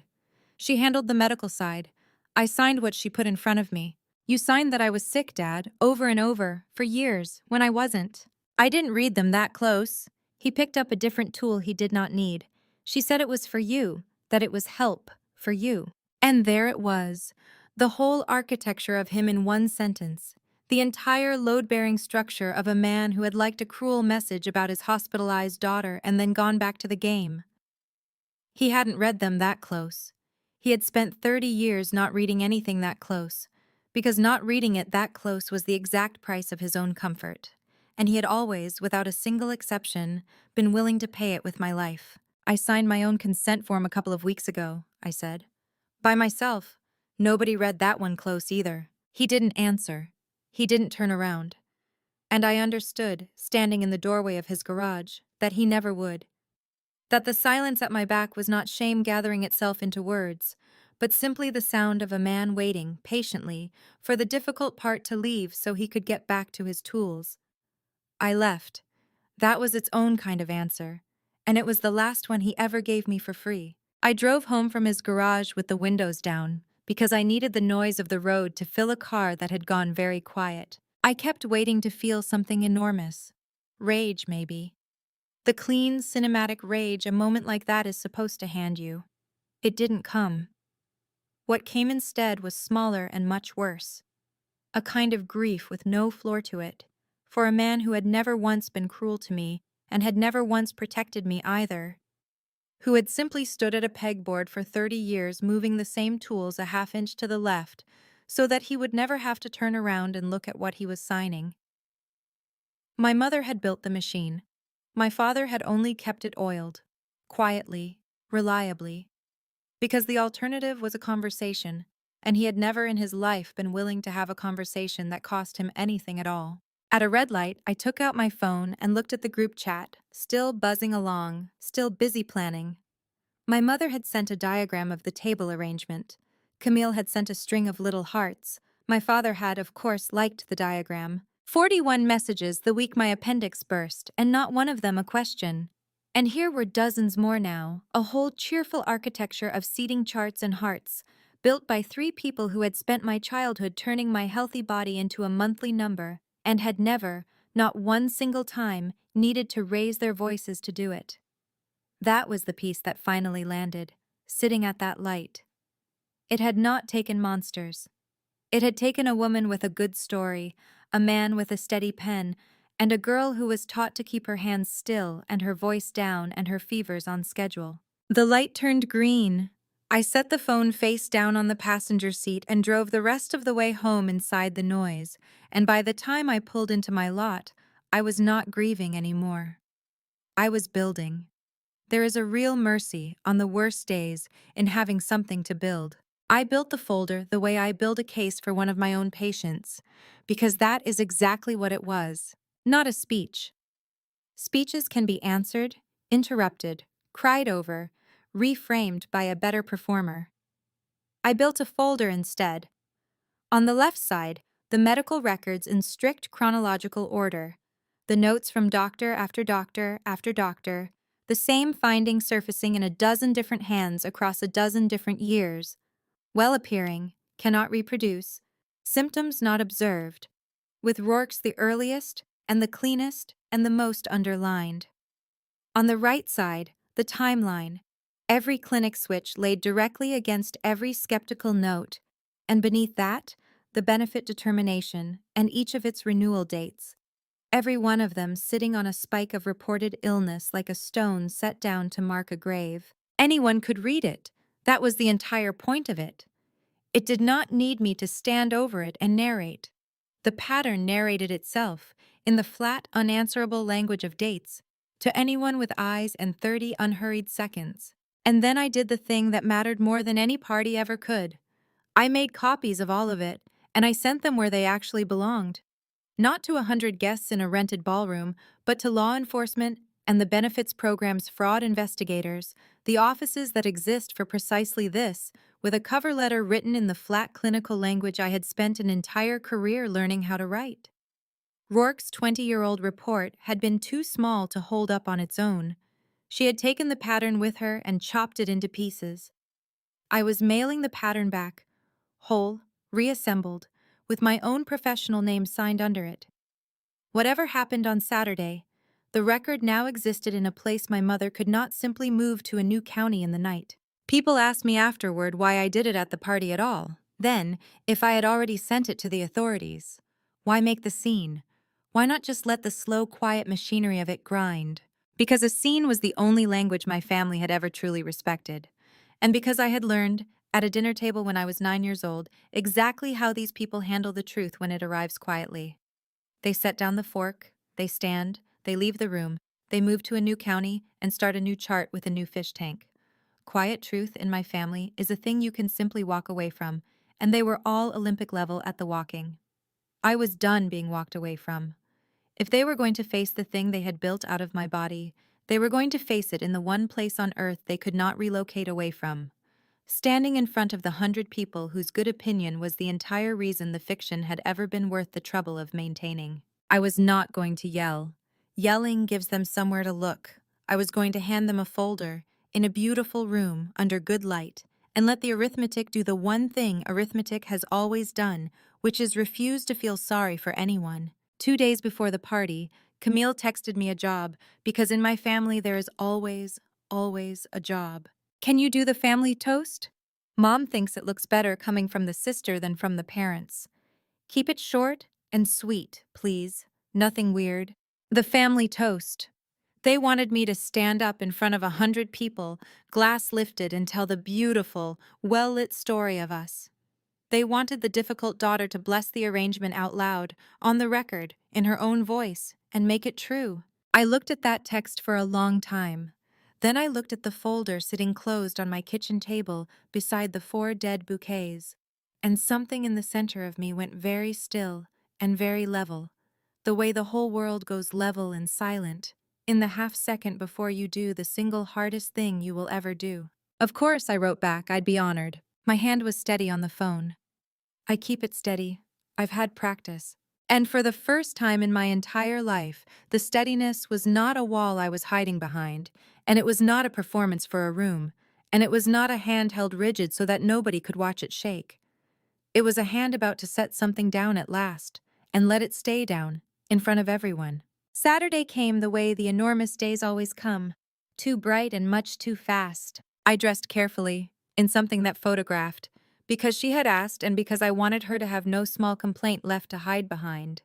She handled the medical side. I signed what she put in front of me. You signed that I was sick, Dad, over and over, for years, when I wasn't. I didn't read them that close. He picked up a different tool he did not need. She said it was for you, that it was help, for you. And there it was, the whole architecture of him in one sentence. The entire load-bearing structure of a man who had liked a cruel message about his hospitalized daughter and then gone back to the game. He hadn't read them that close. He had spent 30 years not reading anything that close, because not reading it that close was the exact price of his own comfort. And he had always, without a single exception, been willing to pay it with my life. I signed my own consent form a couple of weeks ago, I said. By myself. Nobody read that one close either. He didn't answer. He didn't turn around. And I understood, standing in the doorway of his garage, that he never would. That the silence at my back was not shame gathering itself into words, but simply the sound of a man waiting, patiently, for the difficult part to leave so he could get back to his tools. I left. That was its own kind of answer, and it was the last one he ever gave me for free. I drove home from his garage with the windows down, because I needed the noise of the road to fill a car that had gone very quiet. I kept waiting to feel something enormous. Rage, maybe. The clean, cinematic rage a moment like that is supposed to hand you. It didn't come. What came instead was smaller and much worse. A kind of grief with no floor to it, for a man who had never once been cruel to me and had never once protected me either, who had simply stood at a pegboard for 30 years moving the same tools a half-inch to the left so that he would never have to turn around and look at what he was signing. My mother had built the machine. My father had only kept it oiled, quietly, reliably, because the alternative was a conversation, and he had never in his life been willing to have a conversation that cost him anything at all. At a red light, I took out my phone and looked at the group chat, still buzzing along, still busy planning. My mother had sent a diagram of the table arrangement. Camille had sent a string of little hearts. My father had, of course, liked the diagram. 41 messages the week my appendix burst, and not one of them a question. And here were dozens more now, a whole cheerful architecture of seating charts and hearts, built by 3 people who had spent my childhood turning my healthy body into a monthly number, and had never, not one single time, needed to raise their voices to do it. That was the piece that finally landed, sitting at that light. It had not taken monsters. It had taken a woman with a good story, a man with a steady pen, and a girl who was taught to keep her hands still and her voice down and her fevers on schedule. The light turned green. I set the phone face down on the passenger seat and drove the rest of the way home inside the noise, and by the time I pulled into my lot, I was not grieving anymore. I was building. There is a real mercy, on the worst days, in having something to build. I built the folder the way I build a case for one of my own patients, because that is exactly what it was. Not a speech. Speeches can be answered, interrupted, cried over, reframed by a better performer. I built a folder instead. On the left side, the medical records in strict chronological order, the notes from doctor after doctor after doctor, the same findings surfacing in a dozen different hands across a dozen different years, well appearing, cannot reproduce, symptoms not observed, with Rourke's the earliest and the cleanest and the most underlined. On the right side, the timeline, every clinic switch laid directly against every skeptical note, and beneath that, the benefit determination and each of its renewal dates, every one of them sitting on a spike of reported illness like a stone set down to mark a grave. Anyone could read it. That was the entire point of it. It did not need me to stand over it and narrate. The pattern narrated itself, in the flat, unanswerable language of dates, to anyone with eyes and 30 unhurried seconds. And then I did the thing that mattered more than any party ever could. I made copies of all of it, and I sent them where they actually belonged. Not to 100 guests in a rented ballroom, but to law enforcement and the benefits program's fraud investigators, the offices that exist for precisely this, with a cover letter written in the flat clinical language I had spent an entire career learning how to write. Rourke's 20-year-old report had been too small to hold up on its own. She had taken the pattern with her and chopped it into pieces. I was mailing the pattern back, whole, reassembled, with my own professional name signed under it. Whatever happened on Saturday, the record now existed in a place my mother could not simply move to a new county in the night. People asked me afterward why I did it at the party at all. Then, if I had already sent it to the authorities, why make the scene? Why not just let the slow, quiet machinery of it grind? Because a scene was the only language my family had ever truly respected. And because I had learned, at a dinner table when I was 9 years old, exactly how these people handle the truth when it arrives quietly. They set down the fork, they stand, they leave the room, they move to a new county and start a new chart with a new fish tank. Quiet truth in my family is a thing you can simply walk away from, and they were all Olympic level at the walking. I was done being walked away from. If they were going to face the thing they had built out of my body, they were going to face it in the one place on earth they could not relocate away from. Standing in front of the 100 people whose good opinion was the entire reason the fiction had ever been worth the trouble of maintaining. I was not going to yell. Yelling gives them somewhere to look. I was going to hand them a folder, in a beautiful room, under good light, and let the arithmetic do the one thing arithmetic has always done, which is refuse to feel sorry for anyone. 2 days before the party, Camille texted me a job, because in my family there is always, always a job. Can you do the family toast? Mom thinks it looks better coming from the sister than from the parents. Keep it short and sweet, please. Nothing weird. The family toast. They wanted me to stand up in front of 100 people, glass lifted, and tell the beautiful, well-lit story of us. They wanted the difficult daughter to bless the arrangement out loud, on the record, in her own voice, and make it true. I looked at that text for a long time. Then I looked at the folder sitting closed on my kitchen table beside the 4 dead bouquets, and something in the center of me went very still and very level, the way the whole world goes level and silent, in the half-second before you do the single hardest thing you will ever do. Of course, I wrote back, I'd be honored. My hand was steady on the phone. I keep it steady. I've had practice. And for the first time in my entire life, the steadiness was not a wall I was hiding behind, and it was not a performance for a room, and it was not a hand held rigid so that nobody could watch it shake. It was a hand about to set something down at last, and let it stay down, in front of everyone. Saturday came the way the enormous days always come, too bright and much too fast. I dressed carefully, in something that photographed, because she had asked and because I wanted her to have no small complaint left to hide behind.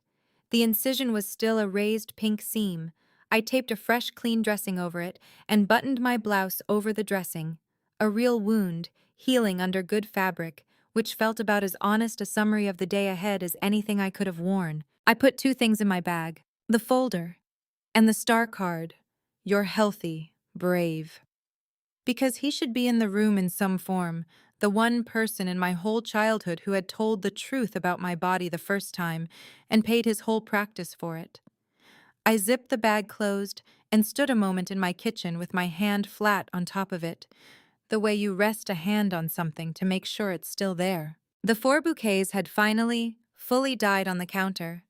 The incision was still a raised pink seam. I taped a fresh, clean dressing over it and buttoned my blouse over the dressing. A real wound, healing under good fabric, which felt about as honest a summary of the day ahead as anything I could have worn. I put 2 things in my bag, the folder and the star card. You're healthy, brave. Because he should be in the room in some form, the one person in my whole childhood who had told the truth about my body the first time and paid his whole practice for it. I zipped the bag closed and stood a moment in my kitchen with my hand flat on top of it, the way you rest a hand on something to make sure it's still there. The 4 bouquets had finally, fully died on the counter.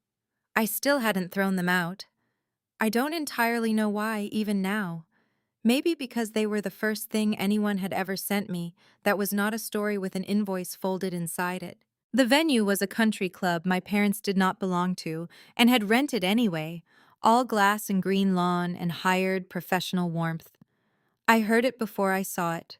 I still hadn't thrown them out. I don't entirely know why, even now. Maybe because they were the first thing anyone had ever sent me that was not a story with an invoice folded inside it. The venue was a country club my parents did not belong to and had rented anyway, all glass and green lawn and hired professional warmth. I heard it before I saw it.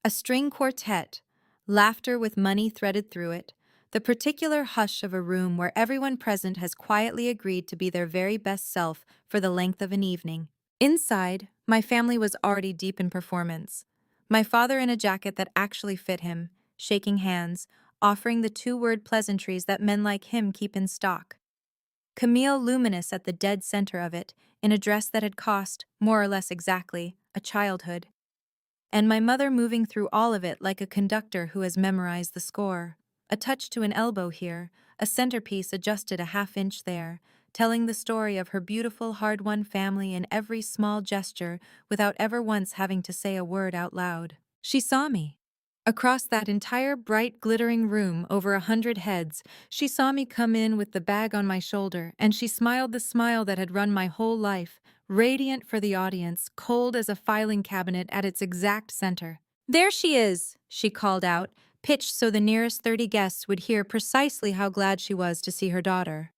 A string quartet, laughter with money threaded through it, the particular hush of a room where everyone present has quietly agreed to be their very best self for the length of an evening. Inside, my family was already deep in performance. My father in a jacket that actually fit him, shaking hands, offering the 2-word pleasantries that men like him keep in stock. Camille luminous at the dead center of it, in a dress that had cost, more or less exactly, a childhood. And my mother moving through all of it like a conductor who has memorized the score. A touch to an elbow here, a centerpiece adjusted a half-inch there, telling the story of her beautiful, hard-won family in every small gesture without ever once having to say a word out loud. She saw me. Across that entire bright, glittering room, over 100 heads, she saw me come in with the bag on my shoulder, and she smiled the smile that had run my whole life, radiant for the audience, cold as a filing cabinet at its exact center. "There she is," she called out, pitched so the nearest 30 guests would hear precisely how glad she was to see her daughter.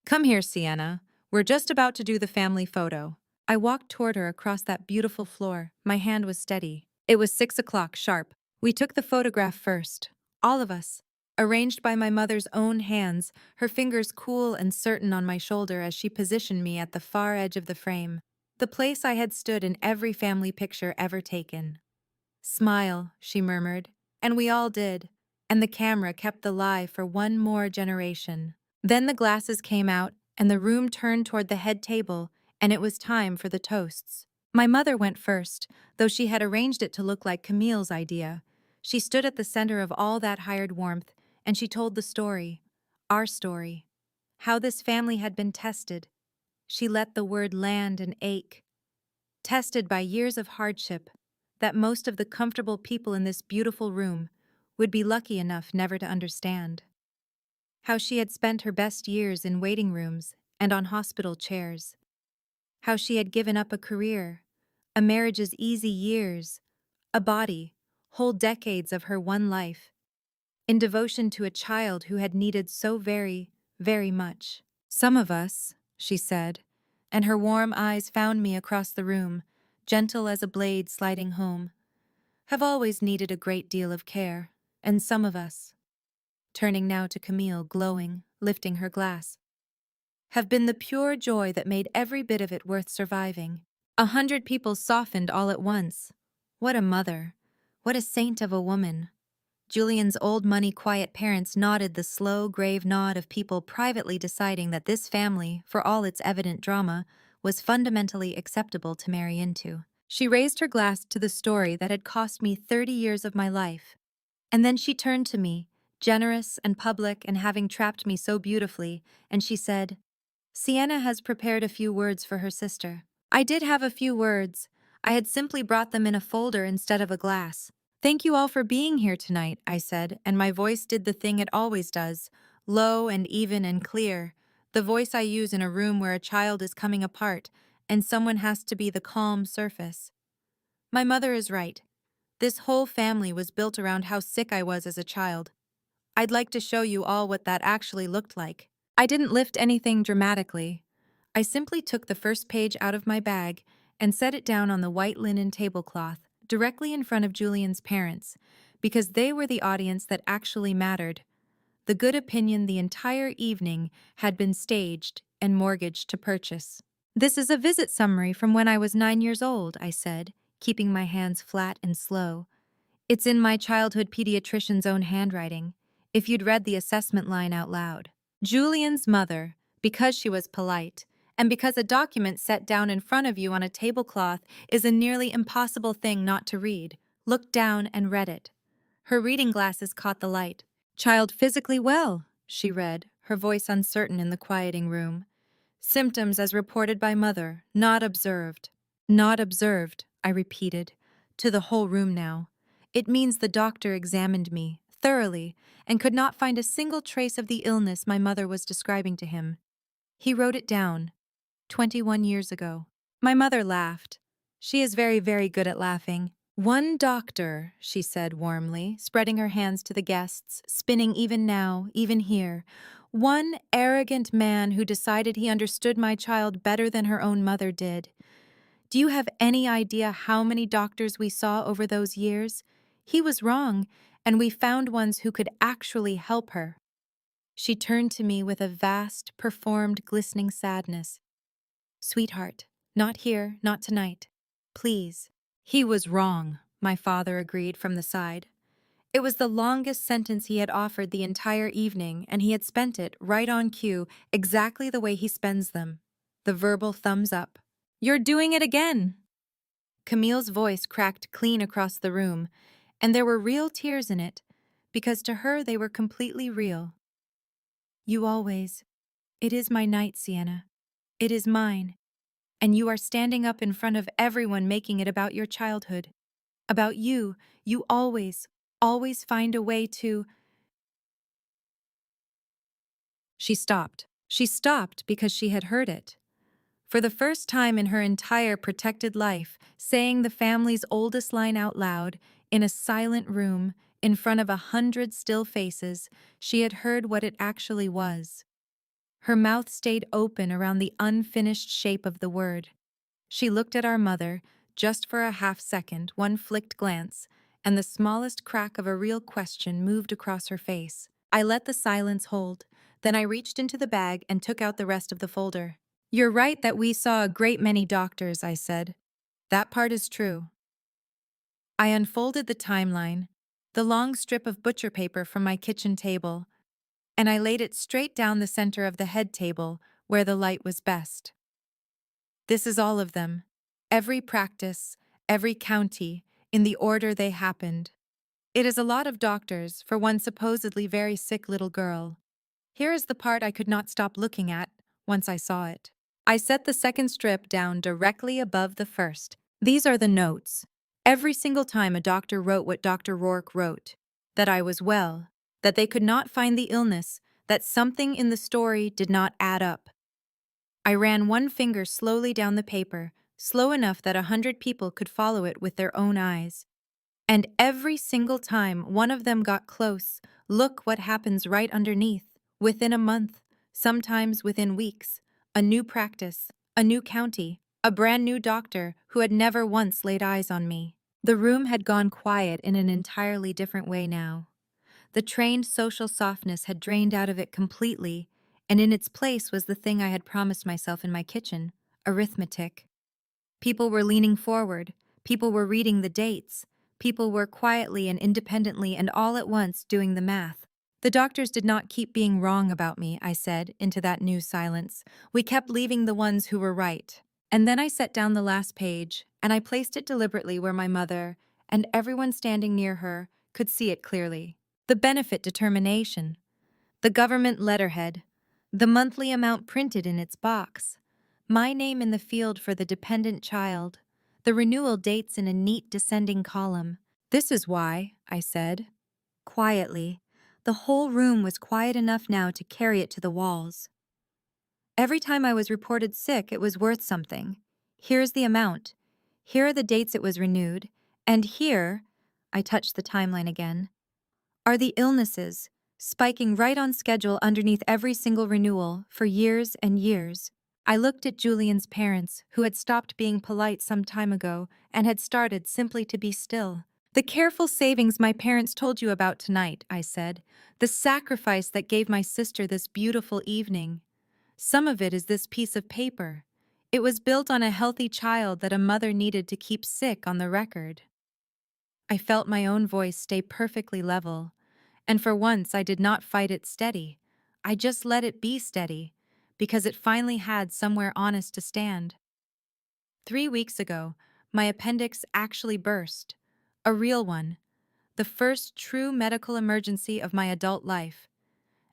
"Come here, Sienna. We're just about to do the family photo." I walked toward her across that beautiful floor. My hand was steady. It was 6 o'clock sharp. We took the photograph first. All of us. Arranged by my mother's own hands, her fingers cool and certain on my shoulder as she positioned me at the far edge of the frame. The place I had stood in every family picture ever taken. "Smile," she murmured. And we all did. And the camera kept the lie for one more generation. Then the glasses came out, and the room turned toward the head table, and it was time for the toasts. My mother went first, though she had arranged it to look like Camille's idea. She stood at the center of all that hired warmth, and she told the story. Our story. How this family had been tested. She let the word land and ache. Tested by years of hardship, that most of the comfortable people in this beautiful room would be lucky enough never to understand. How she had spent her best years in waiting rooms and on hospital chairs. How she had given up a career, a marriage's easy years, a body, whole decades of her one life, in devotion to a child who had needed so very, very much. "Some of us," she said, and her warm eyes found me across the room, gentle as a blade sliding home, "have always needed a great deal of care, and some of us," turning now to Camille, glowing, lifting her glass, "have been the pure joy that made every bit of it worth surviving." 100 people softened all at once. What a mother. What a saint of a woman. Julian's old money quiet parents nodded the slow, grave nod of people privately deciding that this family, for all its evident drama, was fundamentally acceptable to marry into. She raised her glass to the story that had cost me 30 years of my life. And then she turned to me, generous and public and having trapped me so beautifully, and she said, "Sienna has prepared a few words for her sister." I did have a few words. I had simply brought them in a folder instead of a glass. "Thank you all for being here tonight," I said, and my voice did the thing it always does, low and even and clear, the voice I use in a room where a child is coming apart and someone has to be the calm surface. My mother is right. This whole family was built around how sick I was as a child. I'd like to show you all what that actually looked like. I didn't lift anything dramatically. I simply took the first page out of my bag and set it down on the white linen tablecloth, directly in front of Julian's parents, because they were the audience that actually mattered. The good opinion the entire evening had been staged and mortgaged to purchase. "This is a visit summary from when I was 9 years old," I said, keeping my hands flat and slow. "It's in my childhood pediatrician's own handwriting, if you'd read the assessment line out loud." Julian's mother, because she was polite, and because a document set down in front of you on a tablecloth is a nearly impossible thing not to read, looked down and read it. Her reading glasses caught the light. "Child physically well," she read, her voice uncertain in the quieting room. "Symptoms as reported by mother, not observed." "Not observed," I repeated, to the whole room now. "It means the doctor examined me, thoroughly, and could not find a single trace of the illness my mother was describing to him. He wrote it down, 21 years ago." My mother laughed. She is very, very good at laughing. "One doctor," she said warmly, spreading her hands to the guests, spinning even now, even here. "One arrogant man who decided he understood my child better than her own mother did. Do you have any idea how many doctors we saw over those years? He was wrong, and we found ones who could actually help her." She turned to me with a vast, performed, glistening sadness. "Sweetheart, not here, not tonight. Please." "He was wrong," my father agreed from the side. It was the longest sentence he had offered the entire evening, and he had spent it, right on cue, exactly the way he spends them. The verbal thumbs up. "You're doing it again!" Camille's voice cracked clean across the room, and there were real tears in it, because to her they were completely real. "You always. It is my night, Sienna. It is mine. And you are standing up in front of everyone making it about your childhood. About you. You always, always find a way to—" She stopped. She stopped because she had heard it. For the first time in her entire protected life, saying the family's oldest line out loud, in a silent room, in front of 100 still faces, she had heard what it actually was. Her mouth stayed open around the unfinished shape of the word. She looked at our mother, just for a half-second, one flicked glance, and the smallest crack of a real question moved across her face. I let the silence hold, then I reached into the bag and took out the rest of the folder. "You're right that we saw a great many doctors," I said. "That part is true." I unfolded the timeline, the long strip of butcher paper from my kitchen table, and I laid it straight down the center of the head table, where the light was best. "This is all of them. Every practice, every county, in the order they happened. It is a lot of doctors for one supposedly very sick little girl. Here is the part I could not stop looking at once I saw it." I set the second strip down directly above the first. "These are the notes. Every single time a doctor wrote what Dr. Rourke wrote, that I was well, that they could not find the illness, that something in the story did not add up." I ran one finger slowly down the paper, slow enough that 100 people could follow it with their own eyes. "And every single time one of them got close, look what happens right underneath. Within a month, sometimes within weeks, a new practice, a new county, a brand new doctor who had never once laid eyes on me." The room had gone quiet in an entirely different way now. The trained social softness had drained out of it completely, and in its place was the thing I had promised myself in my kitchen: arithmetic. People were leaning forward, people were reading the dates, people were quietly and independently and all at once doing the math. "The doctors did not keep being wrong about me," I said, into that new silence. "We kept leaving the ones who were right." And then I set down the last page, and I placed it deliberately where my mother, and everyone standing near her, could see it clearly. The benefit determination, the government letterhead, the monthly amount printed in its box, my name in the field for the dependent child, the renewal dates in a neat descending column. "This is why," I said, quietly. The whole room was quiet enough now to carry it to the walls. "Every time I was reported sick, it was worth something. Here's the amount. Here are the dates it was renewed. And here," I touched the timeline again, "are the illnesses, spiking right on schedule underneath every single renewal, for years and years." I looked at Julian's parents, who had stopped being polite some time ago and had started simply to be still. "The careful savings my parents told you about tonight," I said. "The sacrifice that gave my sister this beautiful evening. Some of it is this piece of paper. It was built on a healthy child that a mother needed to keep sick on the record." I felt my own voice stay perfectly level, and for once I did not fight it steady. I just let it be steady, because it finally had somewhere honest to stand. 3 weeks ago, my appendix actually burst. A real one. the first true medical emergency of my adult life.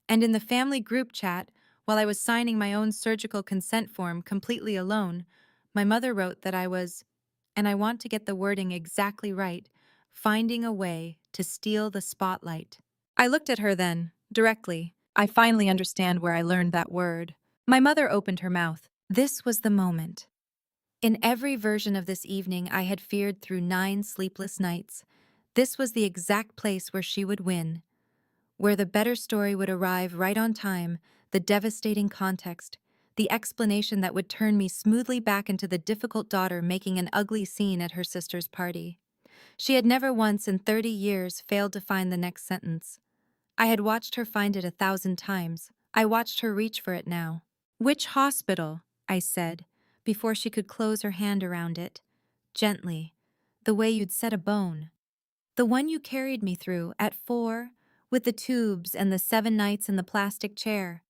And in the family group chat, while I was signing my own surgical consent form completely alone, my mother wrote that I was, and I want to get the wording exactly right, finding a way to steal the spotlight. I looked at her then, directly. I finally understand where I learned that word. My mother opened her mouth. This was the moment. In every version of this evening I had feared through 9 sleepless nights, this was the exact place where she would win, where the better story would arrive right on time, the devastating context, the explanation that would turn me smoothly back into the difficult daughter making an ugly scene at her sister's party. She had never once in 30 years failed to find the next sentence. I had watched her find it 1,000 times. I watched her reach for it now. "Which hospital?" I said, before she could close her hand around it. Gently, the way you'd set a bone. "The one you carried me through at 4, with the tubes and the 7 nights in the plastic chair.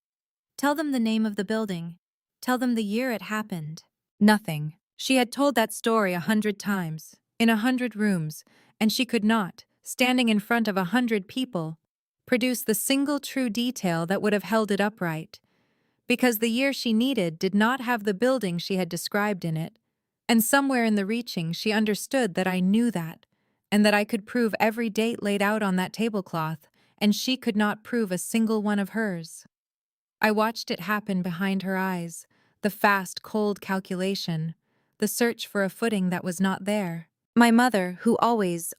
Tell them the name of the building. Tell them the year it happened." Nothing. She had told that story 100 times, in 100 rooms, and she could not, standing in front of 100 people, produce the single true detail that would have held it upright. Because the year she needed did not have the building she had described in it. And somewhere in the reaching she understood that I knew that, and that I could prove every date laid out on that tablecloth, and she could not prove a single one of hers. I watched it happen behind her eyes, the fast, cold calculation, the search for a footing that was not there. My mother, who always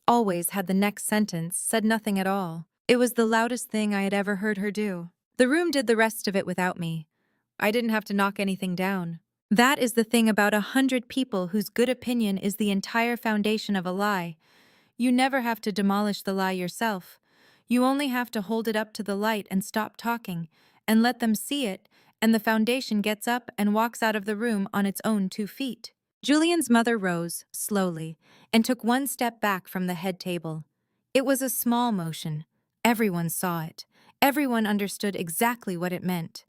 had the next sentence, said nothing at all. It was the loudest thing I had ever heard her do. The room did the rest of it without me. I didn't have to knock anything down. That is the thing about 100 people whose good opinion is the entire foundation of a lie. You never have to demolish the lie yourself. You only have to hold it up to the light and stop talking, and let them see it, and the foundation gets up and walks out of the room on its own 2 feet. Julian's mother rose, slowly, and took 1 step back from the head table. It was a small motion. Everyone saw it. Everyone understood exactly what it meant.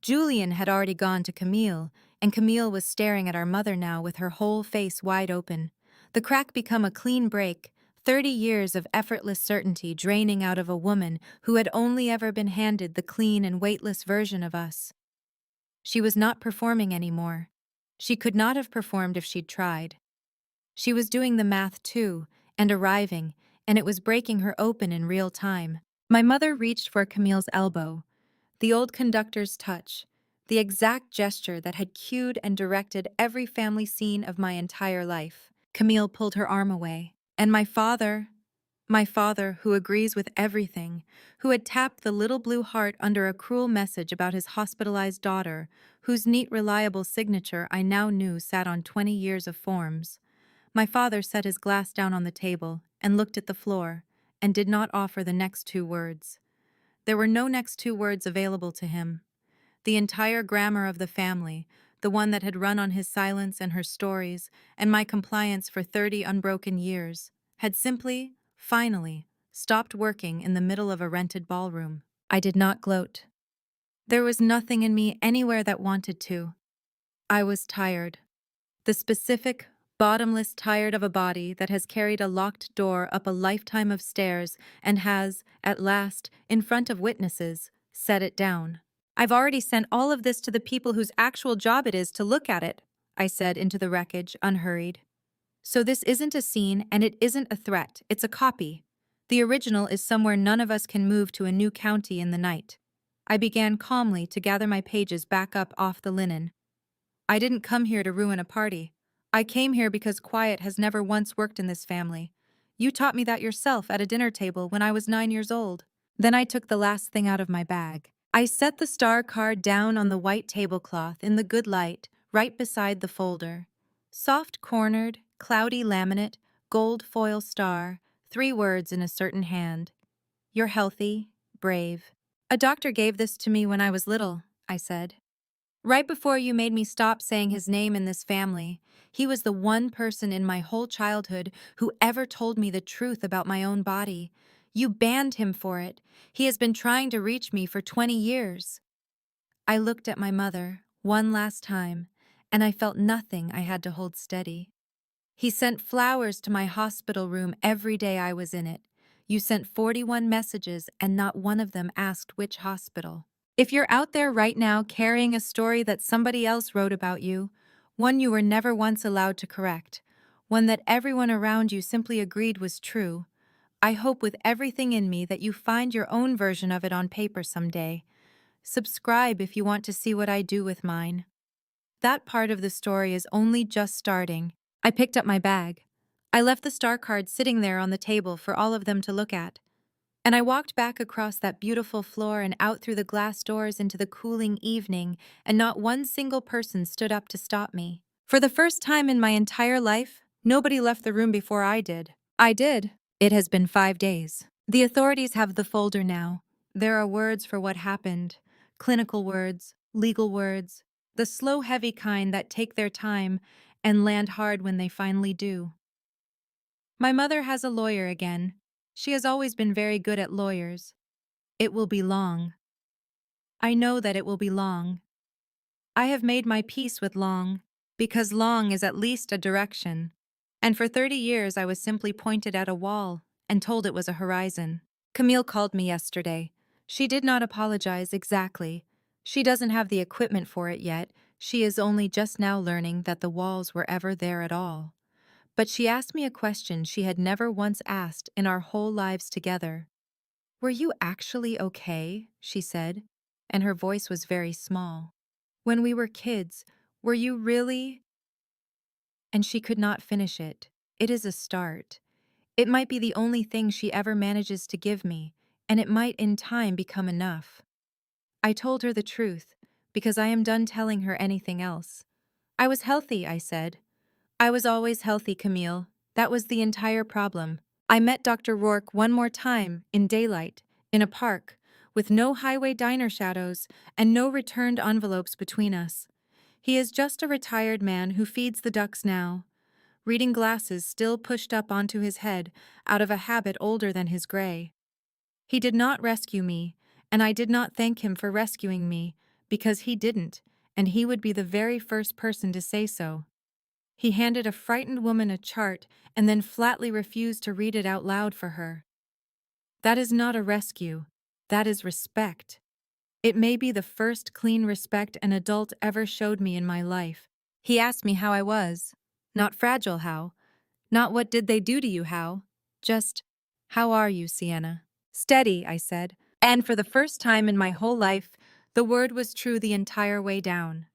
Julian had already gone to Camille, and Camille was staring at our mother now with her whole face wide open. The crack become a clean break, 30 years of effortless certainty draining out of a woman who had only ever been handed the clean and weightless version of us. She was not performing anymore. She could not have performed if she'd tried. She was doing the math too, and arriving, and it was breaking her open in real time. My mother reached for Camille's elbow. The old conductor's touch, the exact gesture that had cued and directed every family scene of my entire life. Camille pulled her arm away, and my father, who agrees with everything, who had tapped the little blue heart under a cruel message about his hospitalized daughter, whose neat, reliable signature I now knew sat on 20 years of forms. My father set his glass down on the table and looked at the floor, and did not offer the next 2 words. There were no next 2 words available to him. The entire grammar of the family, the one that had run on his silence and her stories, and my compliance for 30 unbroken years, had simply, finally, stopped working in the middle of a rented ballroom. I did not gloat. There was nothing in me anywhere that wanted to. I was tired. The specific, bottomless tired of a body that has carried a locked door up a lifetime of stairs and has, at last, in front of witnesses, set it down. "I've already sent all of this to the people whose actual job it is to look at it," I said into the wreckage, unhurried. "So this isn't a scene and it isn't a threat, it's a copy. The original is somewhere none of us can move to a new county in the night." I began calmly to gather my pages back up off the linen. "I didn't come here to ruin a party. I came here because quiet has never once worked in this family. You taught me that yourself at a dinner table when I was 9 years old." Then I took the last thing out of my bag. I set the star card down on the white tablecloth in the good light, right beside the folder. Soft-cornered, cloudy laminate, gold foil star, 3 words in a certain hand. "You're healthy, brave." "A doctor gave this to me when I was little," I said. "Right before you made me stop saying his name in this family. He was the one person in my whole childhood who ever told me the truth about my own body. You banned him for it. He has been trying to reach me for 20 years. I looked at my mother, one last time, and I felt nothing I had to hold steady. "He sent flowers to my hospital room every day I was in it. You sent 41 messages and not one of them asked which hospital. If you're out there right now carrying a story that somebody else wrote about you, one you were never once allowed to correct, one that everyone around you simply agreed was true, I hope with everything in me that you find your own version of it on paper someday. Subscribe if you want to see what I do with mine. That part of the story is only just starting. I picked up my bag. I left the star card sitting there on the table for all of them to look at. And I walked back across that beautiful floor and out through the glass doors into the cooling evening, and not one single person stood up to stop me. For the first time in my entire life, nobody left the room before I did. I did. It has been 5 days. The authorities have the folder now. There are words for what happened. Clinical words, legal words, the slow, heavy kind that take their time and land hard when they finally do. My mother has a lawyer again. She has always been very good at lawyers. It will be long. I know that it will be long. I have made my peace with long, because long is at least a direction. And for 30 years I was simply pointed at a wall and told it was a horizon. Camille called me yesterday. She did not apologize exactly. She doesn't have the equipment for it yet. She is only just now learning that the walls were ever there at all. But she asked me a question she had never once asked in our whole lives together. "Were you actually okay?" she said, and her voice was very small. "When we were kids, were you really—" And she could not finish it. It is a start. It might be the only thing she ever manages to give me, and it might in time become enough. I told her the truth, because I am done telling her anything else. I was healthy, I said. I was always healthy, Camille. That was the entire problem. I met Dr. Rourke one more time, in daylight, in a park, with no highway diner shadows and no returned envelopes between us. He is just a retired man who feeds the ducks now, reading glasses still pushed up onto his head out of a habit older than his gray. He did not rescue me, and I did not thank him for rescuing me, because he didn't, and he would be the very first person to say so. He handed a frightened woman a chart and then flatly refused to read it out loud for her. That is not a rescue. That is respect. It may be the first clean respect an adult ever showed me in my life. He asked me how I was. Not fragile how. Not what did they do to you how. Just, how are you, Sienna? Steady, I said. And for the first time in my whole life, the word was true the entire way down.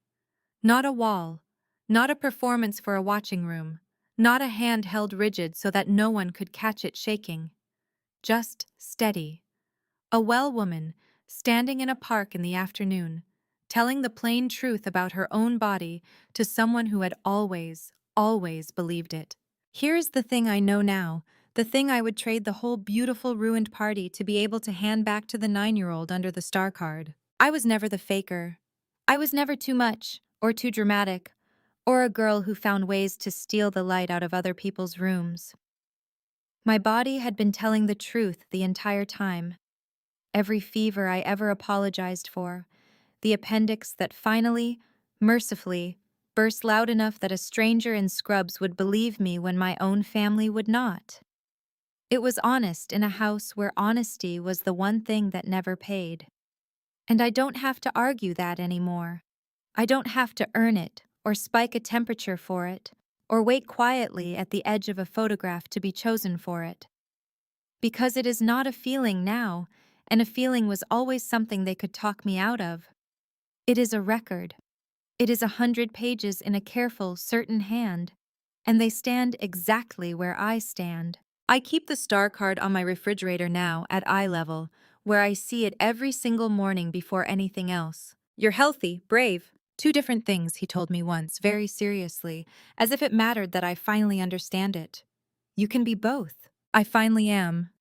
Not a wall. Not a performance for a watching room. Not a hand held rigid so that no one could catch it shaking. Just steady. A well woman, standing in a park in the afternoon, telling the plain truth about her own body to someone who had always, always believed it. Here's the thing I know now, the thing I would trade the whole beautiful ruined party to be able to hand back to the 9-year-old under the star card. I was never the faker. I was never too much, or too dramatic, or a girl who found ways to steal the light out of other people's rooms. My body had been telling the truth the entire time. Every fever I ever apologized for, the appendix that finally, mercifully, burst loud enough that a stranger in scrubs would believe me when my own family would not. It was honest in a house where honesty was the one thing that never paid. And I don't have to argue that anymore. I don't have to earn it, or spike a temperature for it, or wait quietly at the edge of a photograph to be chosen for it. Because it is not a feeling now, and a feeling was always something they could talk me out of. It is a record. It is 100 pages in a careful, certain hand, and they stand exactly where I stand. I keep the star card on my refrigerator now at eye level, where I see it every single morning before anything else. You're healthy, brave. 2 different things, he told me once, very seriously, as if it mattered that I finally understand it. You can be both. I finally am.